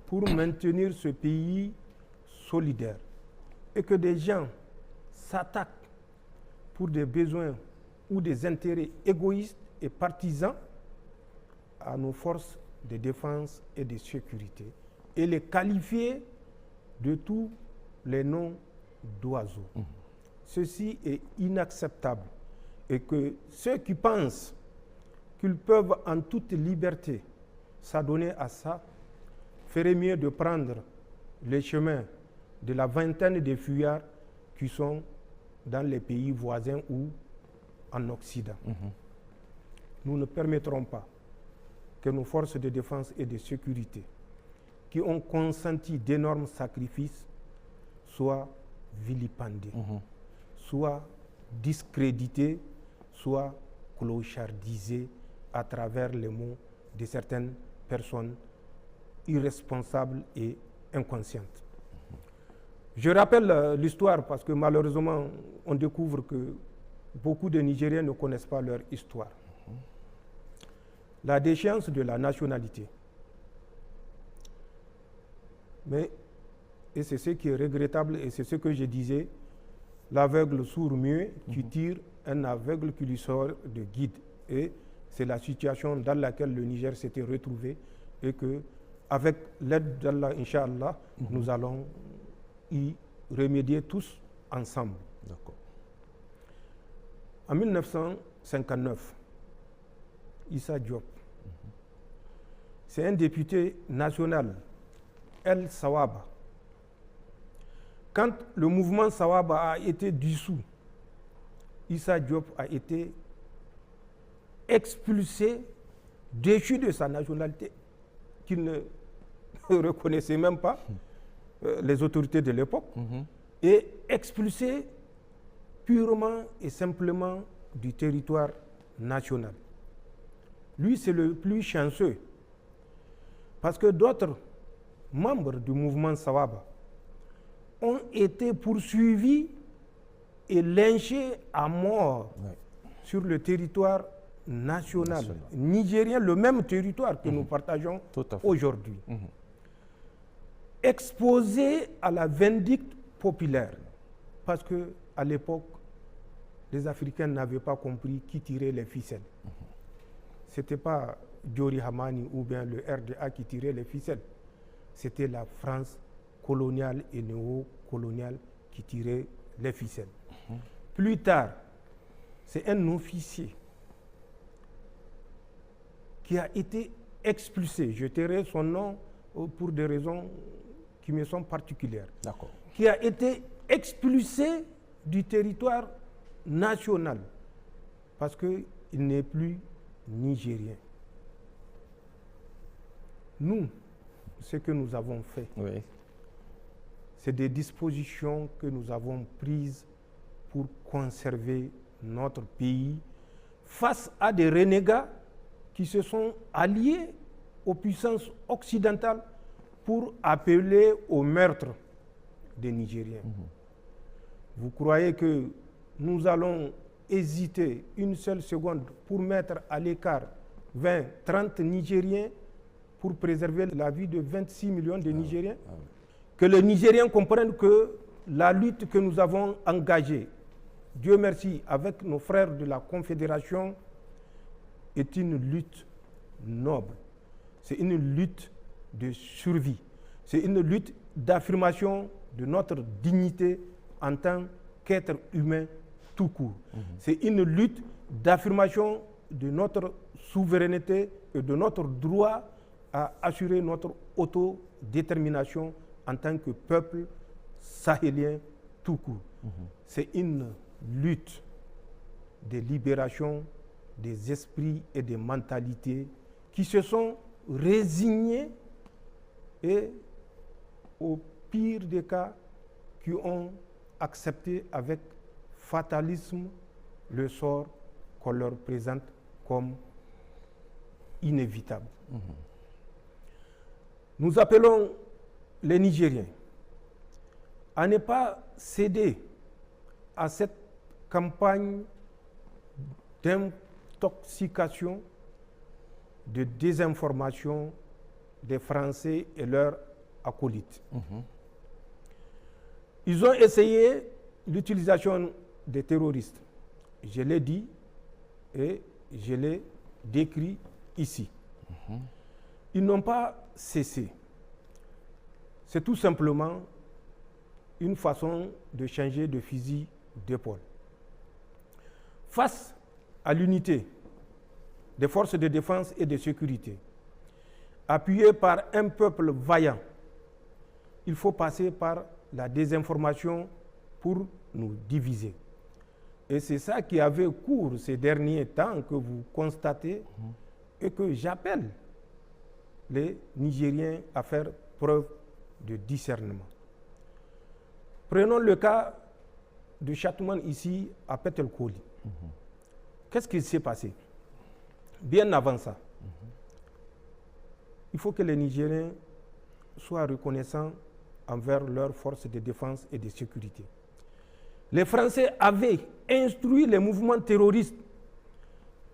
pour maintenir ce pays solidaire. Et que des gens s'attaquent pour des besoins ou des intérêts égoïstes et partisans à nos forces de défense et de sécurité et les qualifier de tous les noms d'oiseaux. Ceci est inacceptable et que ceux qui pensent qu'ils peuvent en toute liberté s'adonner à ça feraient mieux de prendre les chemins de la vingtaine de fuyards qui sont dans les pays voisins ou en Occident. Nous ne permettrons pas que nos forces de défense et de sécurité, qui ont consenti d'énormes sacrifices, soient vilipendées, soient discréditées, soient clochardisées à travers les mots de certaines personnes irresponsables et inconscientes. Je rappelle l'histoire parce que malheureusement, on découvre que beaucoup de Nigériens ne connaissent pas leur histoire. La déchéance de la nationalité. Mais, et c'est ce qui est regrettable, et c'est ce que je disais, l'aveugle sourd-muet qui tire un aveugle qui lui sort de guide. Et c'est la situation dans laquelle le Niger s'était retrouvé et que, avec l'aide d'Allah, Inch'Allah, nous allons y remédier tous ensemble. D'accord. En 1959, Issa Diop, c'est un député national, El Sawaba. Quand le mouvement Sawaba a été dissous, Issa Diop a été expulsé, déchu de sa nationalité, qu'il ne reconnaissait même pas, les autorités de l'époque, et expulsé purement et simplement du territoire national. Lui, c'est le plus chanceux, parce que d'autres membres du mouvement Sawaba ont été poursuivis et lynchés à mort sur le territoire national nigérien, le même territoire que nous partageons aujourd'hui. Exposés à la vindicte populaire, parce qu'à l'époque, les Africains n'avaient pas compris qui tirait les ficelles. Ce n'était pas Diori Hamani ou bien le RDA qui tirait les ficelles. C'était la France coloniale et néo-coloniale qui tirait les ficelles. Plus tard, c'est un officier qui a été expulsé. Je tairai son nom pour des raisons qui me sont particulières. D'accord. Qui a été expulsé du territoire national parce qu'il n'est plus nigérien. Nous, ce que nous avons fait, Oui. c'est des dispositions que nous avons prises pour conserver notre pays face à des renégats qui se sont alliés aux puissances occidentales pour appeler au meurtre des Nigériens. Vous croyez que nous allons hésiter une seule seconde pour mettre à l'écart 20, 30 Nigériens pour préserver la vie de 26 millions de Nigériens? Que les Nigériens comprennent que la lutte que nous avons engagée, Dieu merci, avec nos frères de la Confédération, est une lutte noble. C'est une lutte de survie. C'est une lutte d'affirmation de notre dignité en tant qu'être humain tout court. C'est une lutte d'affirmation de notre souveraineté et de notre droit à assurer notre autodétermination en tant que peuple sahélien tout court. C'est une lutte de libération des esprits et des mentalités qui se sont résignés et, au pire des cas, qui ont accepté avec fatalisme le sort qu'on leur présente comme inévitable. Nous appelons les Nigériens à ne pas céder à cette campagne d'intoxication, de désinformation des Français et leurs acolytes. Ils ont essayé l'utilisation des terroristes. Je l'ai dit et je l'ai décrit ici. Ils n'ont pas cessé. C'est tout simplement une façon de changer de fusil d'épaule. Face à l'unité des forces de défense et de sécurité, appuyées par un peuple vaillant, il faut passer par la désinformation pour nous diviser. Et c'est ça qui avait cours ces derniers temps que vous constatez et que j'appelle les Nigériens à faire preuve de discernement. Prenons le cas de Chatouman ici à Petelkoli. Qu'est-ce qui s'est passé? Bien avant ça, il faut que les Nigériens soient reconnaissants envers leurs forces de défense et de sécurité. Les Français avaient instruit les mouvements terroristes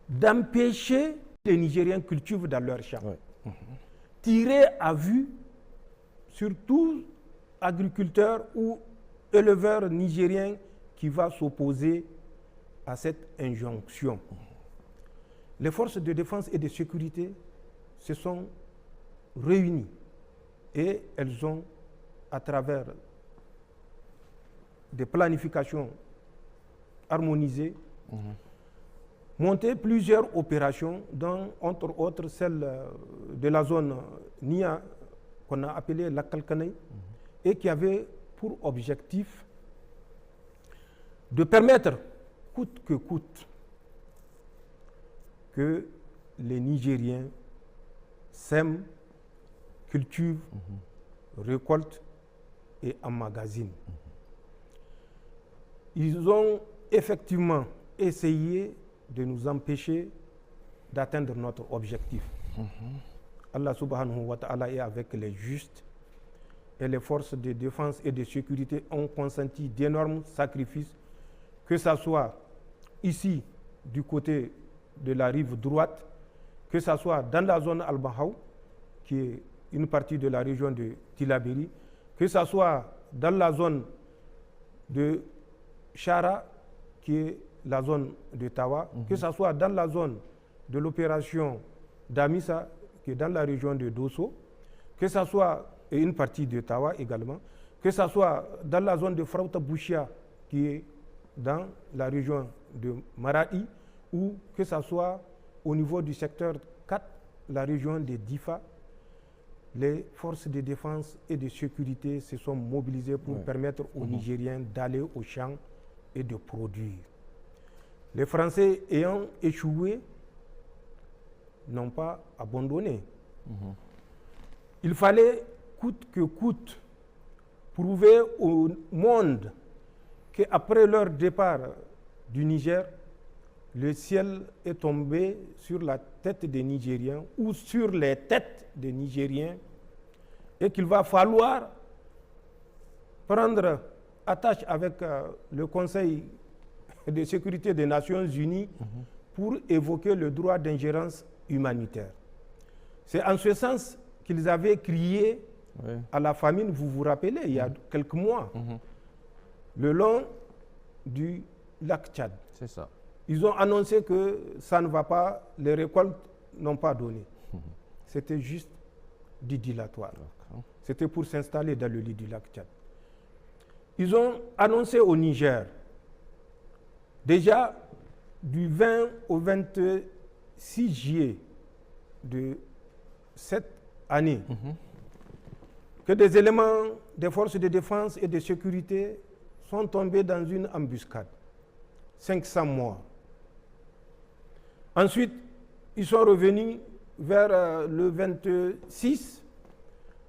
d'empêcher les Nigériens cultivent dans leurs champs. Tirer à vue sur tout agriculteur ou éleveur nigérien qui va s'opposer à cette injonction. Les forces de défense et de sécurité se sont réunies et elles ont, à travers des planifications harmonisées, monté plusieurs opérations, dont entre autres celle de la zone Nia, qu'on a appelée la Kalkanei, et qui avait pour objectif de permettre, coûte que coûte, que les Nigériens sèment, cultivent, récoltent et emmagasinent. Ils ont effectivement essayé de nous empêcher d'atteindre notre objectif. Allah subhanahu wa ta'ala est avec les justes et les forces de défense et de sécurité ont consenti d'énormes sacrifices, que ce soit ici du côté de la rive droite, que ce soit dans la zone Al-Bahaw, qui est une partie de la région de Tilaberi, que ce soit dans la zone de Chara, qui est la zone de Tawa, que ce soit dans la zone de l'opération d'Amissa, qui est dans la région de Dosso, que ce soit une partie de Tawa également, que ce soit dans la zone de Frauta Bouchia, qui est dans la région de Maradi, ou que ce soit au niveau du secteur 4, la région de Difa, les forces de défense et de sécurité se sont mobilisées pour permettre aux Nigériens d'aller au champ et de produire. Les Français ayant échoué n'ont pas abandonné. Il fallait coûte que coûte prouver au monde qu'après leur départ du Niger, le ciel est tombé sur la tête des Nigériens ou sur les têtes des Nigériens et qu'il va falloir prendre attache avec le Conseil de sécurité des Nations Unies pour évoquer le droit d'ingérence humanitaire. C'est en ce sens qu'ils avaient crié à la famine, vous vous rappelez, il y a quelques mois, le long du lac Tchad. C'est ça. Ils ont annoncé que ça ne va pas, les récoltes n'ont pas donné. C'était juste du dilatoire. C'était pour s'installer dans le lit du lac Tchad. Ils ont annoncé au Niger, déjà du 20 au 26 juillet de cette année, que des éléments des forces de défense et de sécurité sont tombés dans une embuscade. 500 morts. Ensuite, ils sont revenus vers le 26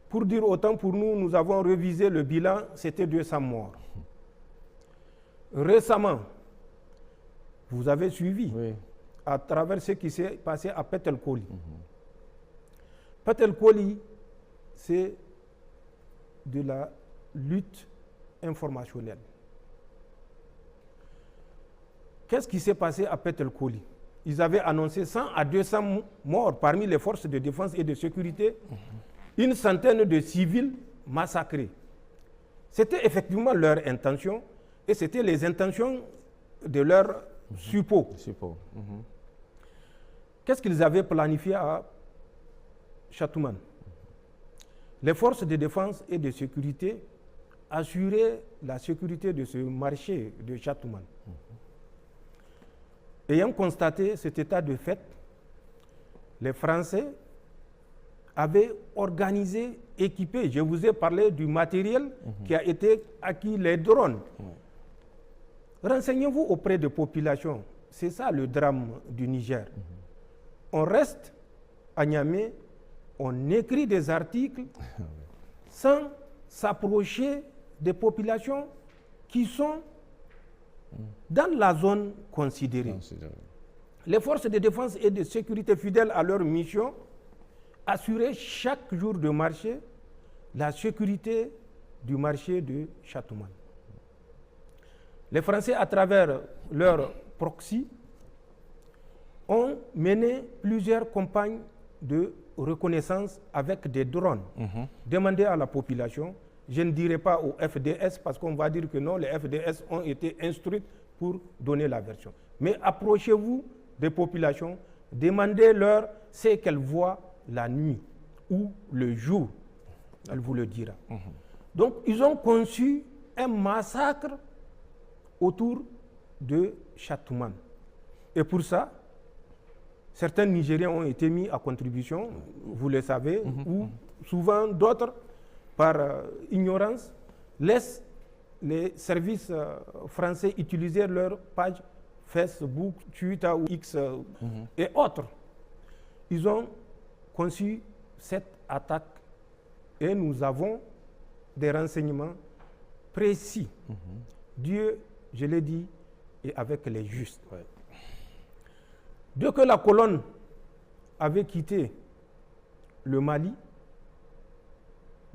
pour dire autant pour nous, nous avons révisé le bilan, c'était 200 morts. Récemment, vous avez suivi à travers ce qui s'est passé à Petelkoli. Petelkoli, c'est de la lutte informationnelle. Qu'est-ce qui s'est passé à Petelkoli? Ils avaient annoncé 100 à 200 morts parmi les forces de défense et de sécurité, une centaine de civils massacrés. C'était effectivement leur intention et c'était les intentions de leurs suppôts. Qu'est-ce qu'ils avaient planifié à Chatoumane? Les forces de défense et de sécurité assuraient la sécurité de ce marché de Chatoumane. Ayant constaté cet état de fait, les Français avaient organisé, équipé, je vous ai parlé du matériel qui a été acquis, les drones. Renseignez-vous auprès des populations. C'est ça le drame du Niger. On reste à Niamey, on écrit des articles sans s'approcher des populations qui sont dans la zone considérée. Les forces de défense et de sécurité fidèles à leur mission assuraient chaque jour de marché la sécurité du marché de Chatoumane. Les Français, à travers leur proxy, ont mené plusieurs campagnes de reconnaissance avec des drones. Demandez à la population. Je ne dirai pas au FDS parce qu'on va dire que non, les FDS ont été instruits pour donner la version. Mais approchez-vous des populations, demandez-leur ce qu'elles voient la nuit ou le jour. Elle vous le dira. Donc, ils ont conçu un massacre autour de Chatoumane. Et pour ça, certains Nigériens ont été mis à contribution, vous le savez, ou souvent d'autres, par ignorance, laissent les services français utiliser leur page Facebook, Twitter ou X et autres. Ils ont conçu cette attaque et nous avons des renseignements précis. Dieu, je l'ai dit, est avec les justes. Dès que la colonne avait quitté le Mali,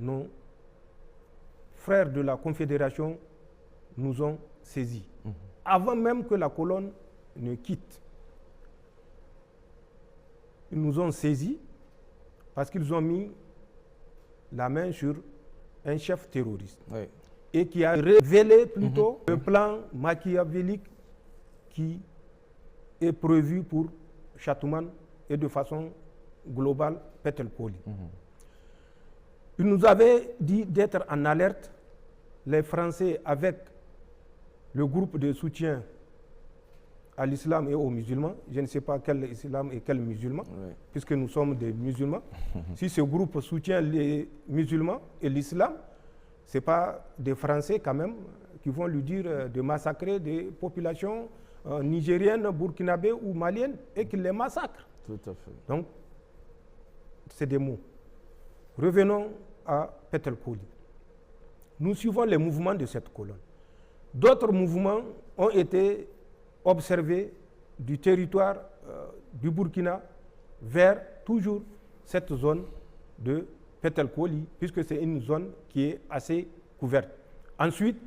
nos frères de la Confédération nous ont saisis. Avant même que la colonne ne quitte, ils nous ont saisis parce qu'ils ont mis la main sur un chef terroriste et qui a révélé plutôt le plan machiavélique qui est prévu pour Chatoumane et de façon globale Petelkoli. Il nous avait dit d'être en alerte les Français avec le groupe de soutien à l'islam et aux musulmans, je ne sais pas quel islam et quel musulman, puisque nous sommes des musulmans. Si ce groupe soutient les musulmans et l'islam, ce n'est pas des Français quand même qui vont lui dire de massacrer des populations nigériennes, burkinabées ou maliennes et qu'ils les massacrent. Tout à fait. Donc, c'est des mots. Revenons à Petelkouli. Nous suivons les mouvements de cette colonne. D'autres mouvements ont été observés du territoire du Burkina vers toujours cette zone de Petelkouli, puisque c'est une zone qui est assez couverte. Ensuite,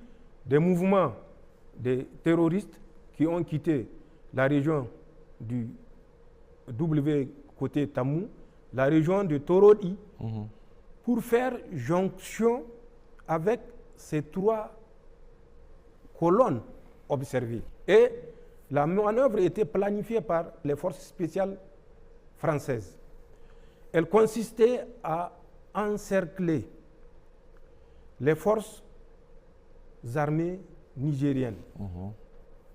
des mouvements des terroristes qui ont quitté la région du W côté Tamou, la région de Torodi, pour faire jonction avec ces trois colonnes observées. Et la manœuvre était planifiée par les forces spéciales françaises. Elle consistait à encercler les forces armées nigériennes,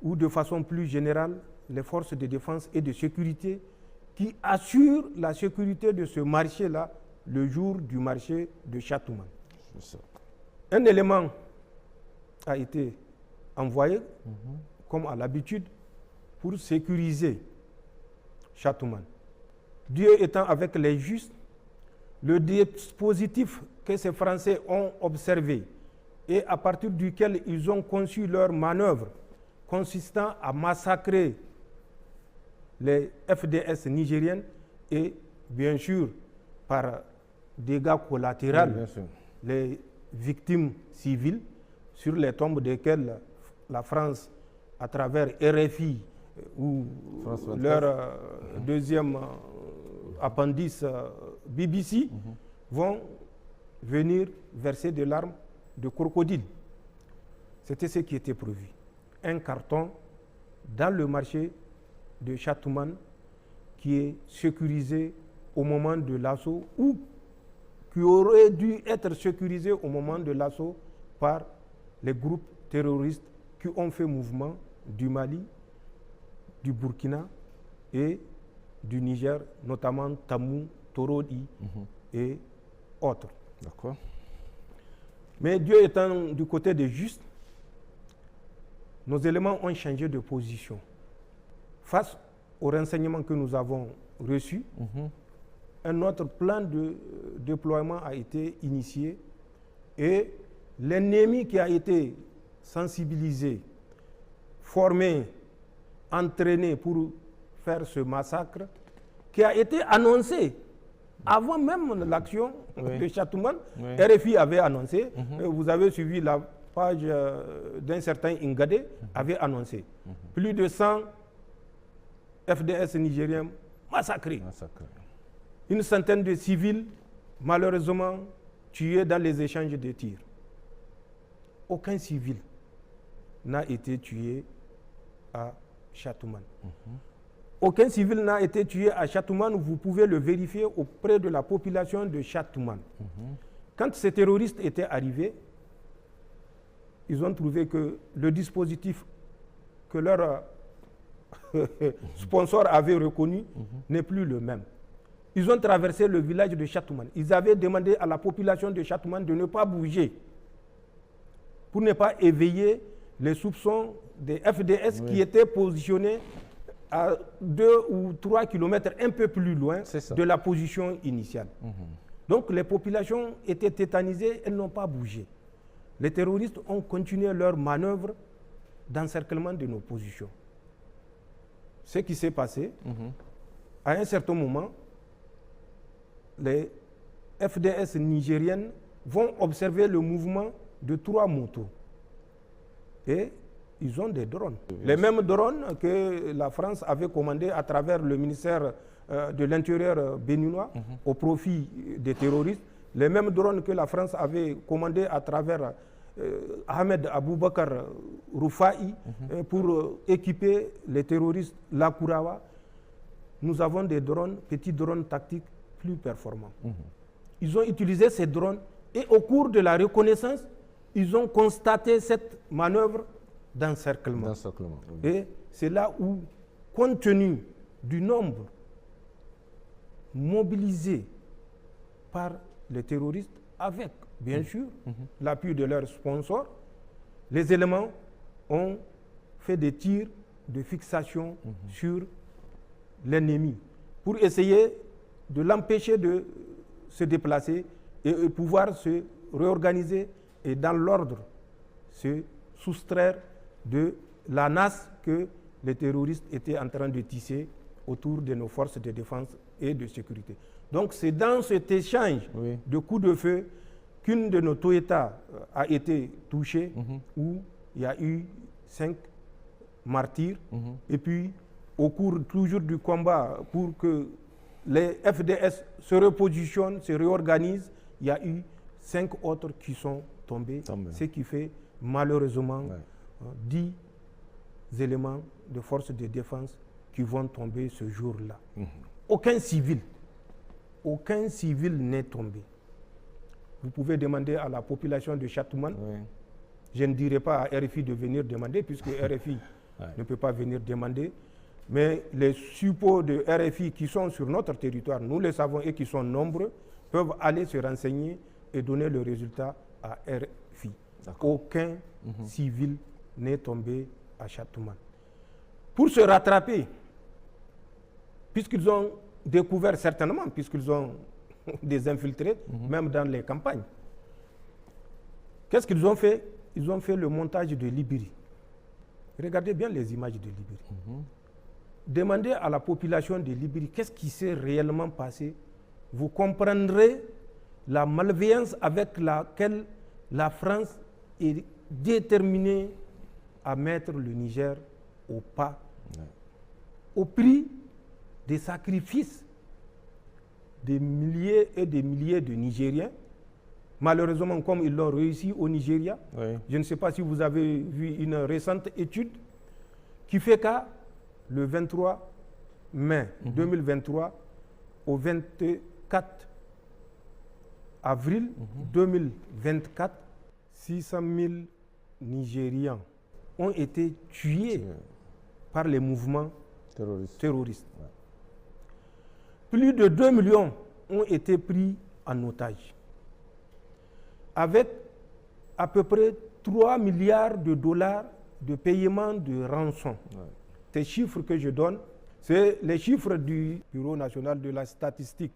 ou de façon plus générale, les forces de défense et de sécurité qui assurent la sécurité de ce marché-là le jour du marché de Chatouman. Un élément a été envoyé, comme à l'habitude, pour sécuriser Chatouman. Dieu étant avec les justes, le dispositif que ces Français ont observé et à partir duquel ils ont conçu leur manœuvre consistant à massacrer les FDS nigériennes et bien sûr par dégâts collatéraux les victimes civiles sur les tombes desquelles la France, à travers RFI ou leur deuxième appendice BBC, vont venir verser des larmes de crocodile. C'était ce qui était prévu. Un carton dans le marché de Chatouman qui est sécurisé au moment de l'assaut ou qui aurait dû être sécurisé au moment de l'assaut par les groupes terroristes qui ont fait mouvement du Mali, du Burkina et du Niger, notamment Tamou, Torodi et autres. D'accord. Mais Dieu étant du côté des justes, nos éléments ont changé de position. Face aux renseignements que nous avons reçus, un autre plan de déploiement a été initié et l'ennemi qui a été sensibilisé, formé, entraîné pour faire ce massacre, qui a été annoncé avant même l'action de Chatouman. RFI avait annoncé, vous avez suivi la page d'un certain Ingadé, avait annoncé. Plus de 100 FDS nigériens massacrés. Une centaine de civils, malheureusement, tués dans les échanges de tirs. Aucun civil n'a été tué à Chatouman. Aucun civil n'a été tué à Chatouman, vous pouvez le vérifier auprès de la population de Chatouman. Quand ces terroristes étaient arrivés, ils ont trouvé que le dispositif que leur sponsor avait reconnu n'est plus le même. Ils ont traversé le village de Chatouman. Ils avaient demandé à la population de Chatouman de ne pas bouger pour ne pas éveiller les soupçons des FDS qui étaient positionnés à 2 ou 3 kilomètres un peu plus loin de la position initiale. Donc les populations étaient tétanisées, elles n'ont pas bougé. Les terroristes ont continué leur manœuvre d'encerclement de nos positions. Ce qui s'est passé, à un certain moment, les FDS nigériennes vont observer le mouvement de 3 motos. Et ils ont des drones. Les mêmes drones que la France avait commandés à travers le ministère de l'Intérieur béninois au profit des terroristes. Les mêmes drones que la France avait commandés à travers Ahmed Aboubakar Roufaï pour équiper les terroristes Lakurawa. Nous avons des drones, petits drones tactiques plus performants. Ils ont utilisé ces drones et au cours de la reconnaissance, ils ont constaté cette manœuvre d'encerclement. Oui. Et c'est là où, compte tenu du nombre mobilisé par les terroristes, avec, bien sûr, l'appui de leurs sponsors, les éléments ont fait des tirs de fixation sur l'ennemi pour essayer de l'empêcher de se déplacer et pouvoir se réorganiser et dans l'ordre se soustraire de la nasse que les terroristes étaient en train de tisser autour de nos forces de défense et de sécurité. Donc c'est dans cet échange de coups de feu qu'une de nos Toyota a été touchée, où il y a eu 5 martyrs. Et puis, au cours toujours du combat, pour que les FDS se repositionnent, se réorganisent, il y a eu 5 autres qui sont tombés, ce qui fait malheureusement 10 éléments de forces de défense qui vont tomber ce jour-là. Aucun civil n'est tombé. Vous pouvez demander à la population de Châteauman. Je ne dirai pas à RFI de venir demander, puisque RFI ne peut pas venir demander. Mais les suppôts de RFI qui sont sur notre territoire, nous le savons et qui sont nombreux, peuvent aller se renseigner et donner le résultat à RFI. Aucun civil n'est tombé à Châteauman. Pour se rattraper, puisqu'ils ont découvert certainement, puisqu'ils ont des infiltrés, même dans les campagnes, qu'est-ce qu'ils ont fait? Ils ont fait le montage de Libéry. Regardez bien les images de Libéry. Demandez à la population de Libéry qu'est-ce qui s'est réellement passé. Vous comprendrez la malveillance avec laquelle la France est déterminée à mettre le Niger au pas, au prix des sacrifices des milliers et des milliers de Nigériens. Malheureusement, comme ils l'ont réussi au Nigeria, je ne sais pas si vous avez vu une récente étude qui fait qu'à le 23 mai 2023 au 24 avril 2024, 600 000 Nigérians ont été tués par les mouvements terroristes. Plus de 2 millions ont été pris en otage, avec à peu près 3 milliards de dollars de paiement de rançon. Ces chiffres que je donne, c'est les chiffres du Bureau national de la statistique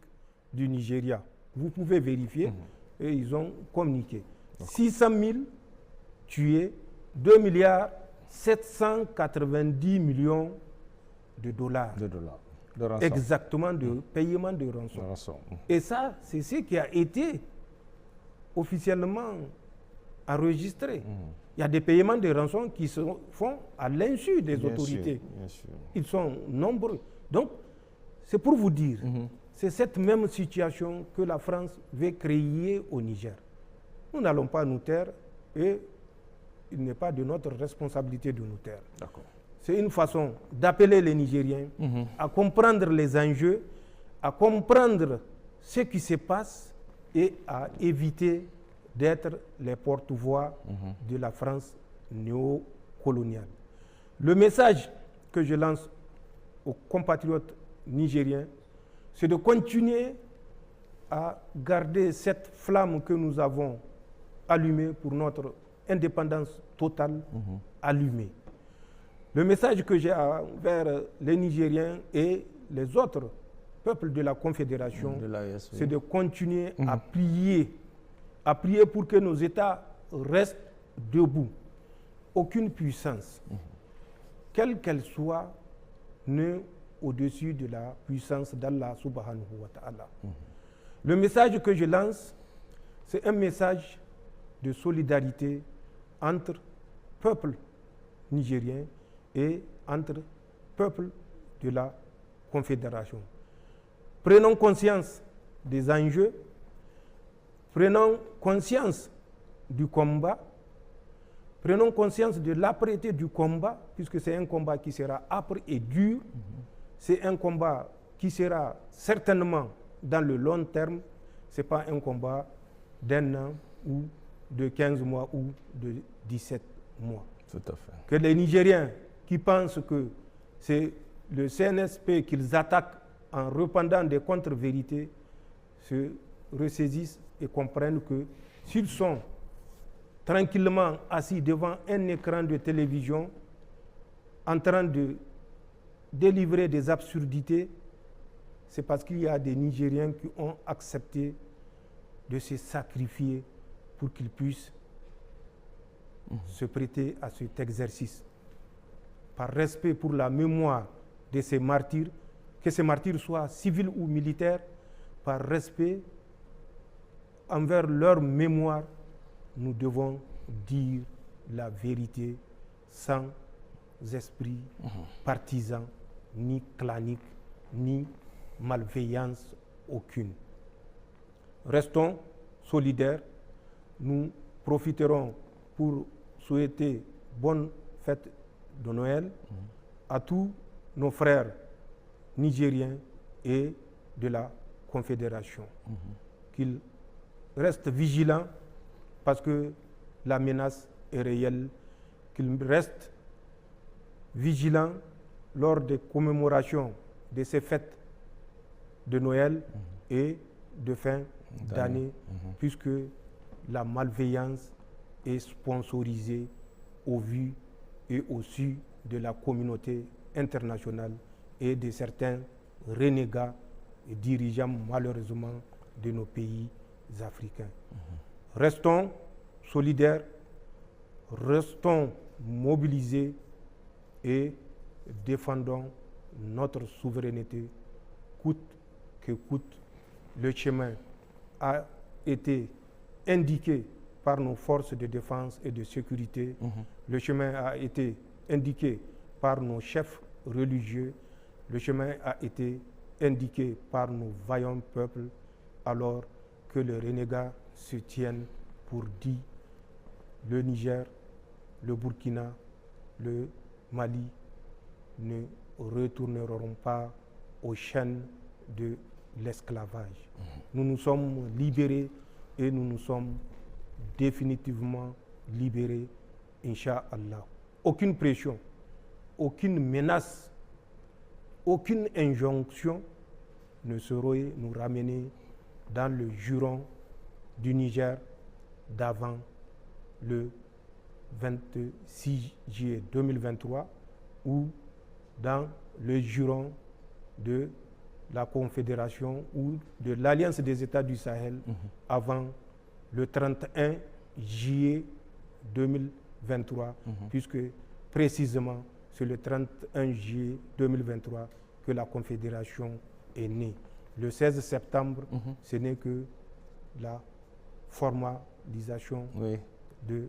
du Nigeria. Vous pouvez vérifier, et ils ont communiqué. 600 000 tués, 2 milliards 790 millions de dollars. De rançon. Exactement, de paiement de rançon. Et ça, c'est ce qui a été officiellement enregistré. Il y a des paiements de rançon qui se font à l'insu des autorités. Bien sûr. Ils sont nombreux. Donc, c'est pour vous dire, c'est cette même situation que la France veut créer au Niger. Nous n'allons pas nous taire et il n'est pas de notre responsabilité de nous taire. C'est une façon d'appeler les Nigériens à comprendre les enjeux, à comprendre ce qui se passe et à éviter d'être les porte-voix de la France néocoloniale. Le message que je lance aux compatriotes nigériens, c'est de continuer à garder cette flamme que nous avons allumée pour notre indépendance totale, allumée. Le message que j'ai envers les Nigériens et les autres peuples de la Confédération, c'est de continuer à prier pour que nos États restent debout. Aucune puissance, quelle qu'elle soit, n'est au-dessus de la puissance d'Allah subhanahu wa ta'ala. Le message que je lance, c'est un message de solidarité entre peuples nigériens et entre peuples de la Confédération. Prenons conscience des enjeux, prenons conscience du combat, prenons conscience de l'âpreté du combat, puisque c'est un combat qui sera âpre et dur, c'est un combat qui sera certainement dans le long terme, ce n'est pas un combat d'un an ou de 15 mois ou de 17 mois. Tout à fait. Que les Nigériens qui pensent que c'est le CNSP qu'ils attaquent en répandant des contre-vérités se ressaisissent et comprennent que s'ils sont tranquillement assis devant un écran de télévision en train de délivrer des absurdités, c'est parce qu'il y a des Nigériens qui ont accepté de se sacrifier pour qu'ils puissent se prêter à cet exercice. Par respect pour la mémoire de ces martyrs, que ces martyrs soient civils ou militaires, par respect envers leur mémoire, nous devons dire la vérité sans esprit partisan, ni clanique, ni malveillance aucune. Restons solidaires. Nous profiterons pour souhaiter bonne fête de Noël à tous nos frères nigériens et de la Confédération. Qu'ils restent vigilants parce que la menace est réelle, qu'ils restent vigilants lors des commémorations de ces fêtes de Noël et de fin d'année, puisque la malveillance est sponsorisée au vu et au su de la communauté internationale et de certains renégats et dirigeants malheureusement de nos pays africains. Restons solidaires, restons mobilisés et défendons notre souveraineté coûte que coûte. Le chemin a été indiqué par nos forces de défense et de sécurité. Le chemin a été indiqué par nos chefs religieux. Le chemin a été indiqué par nos vaillants peuples, alors que les renégats se tiennent pour dit. Le Niger, le Burkina, le Mali ne retourneront pas aux chaînes de l'esclavage. Nous nous sommes libérés et nous nous sommes définitivement libérés, Inch'Allah. Aucune pression, aucune menace, aucune injonction ne saurait nous ramener dans le juron du Niger d'avant le 26 juillet 2023 ou dans le juron de la Confédération ou de l'Alliance des États du Sahel avant le 31 juillet 2023, puisque précisément c'est le 31 juillet 2023 que la Confédération est née. Le 16 septembre, ce n'est que la formalisation de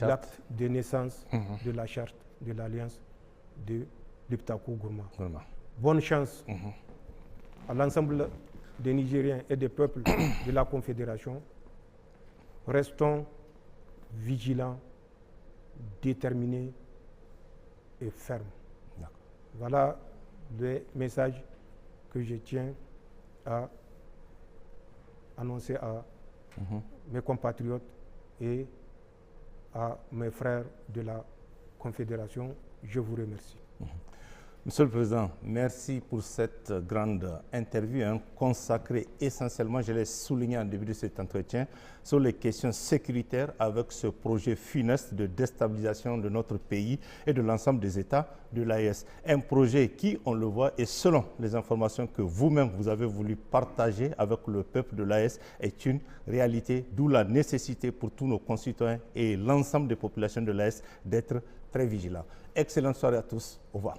l'acte de naissance de la charte de l'Alliance de l'Iptako Gourma. Bonne chance à l'ensemble des Nigériens et des peuples de la Confédération. Restons vigilants, déterminés et fermes. Voilà le message que je tiens à annoncer à mes compatriotes et à mes frères de la Confédération. Je vous remercie. Monsieur le Président, merci pour cette grande interview consacrée essentiellement, je l'ai souligné en début de cet entretien, sur les questions sécuritaires avec ce projet funeste de déstabilisation de notre pays et de l'ensemble des États de l'AES. Un projet qui, on le voit, et selon les informations que vous-même vous avez voulu partager avec le peuple de l'AES, est une réalité, d'où la nécessité pour tous nos concitoyens et l'ensemble des populations de l'AES d'être très vigilants. Excellente soirée à tous. Au revoir.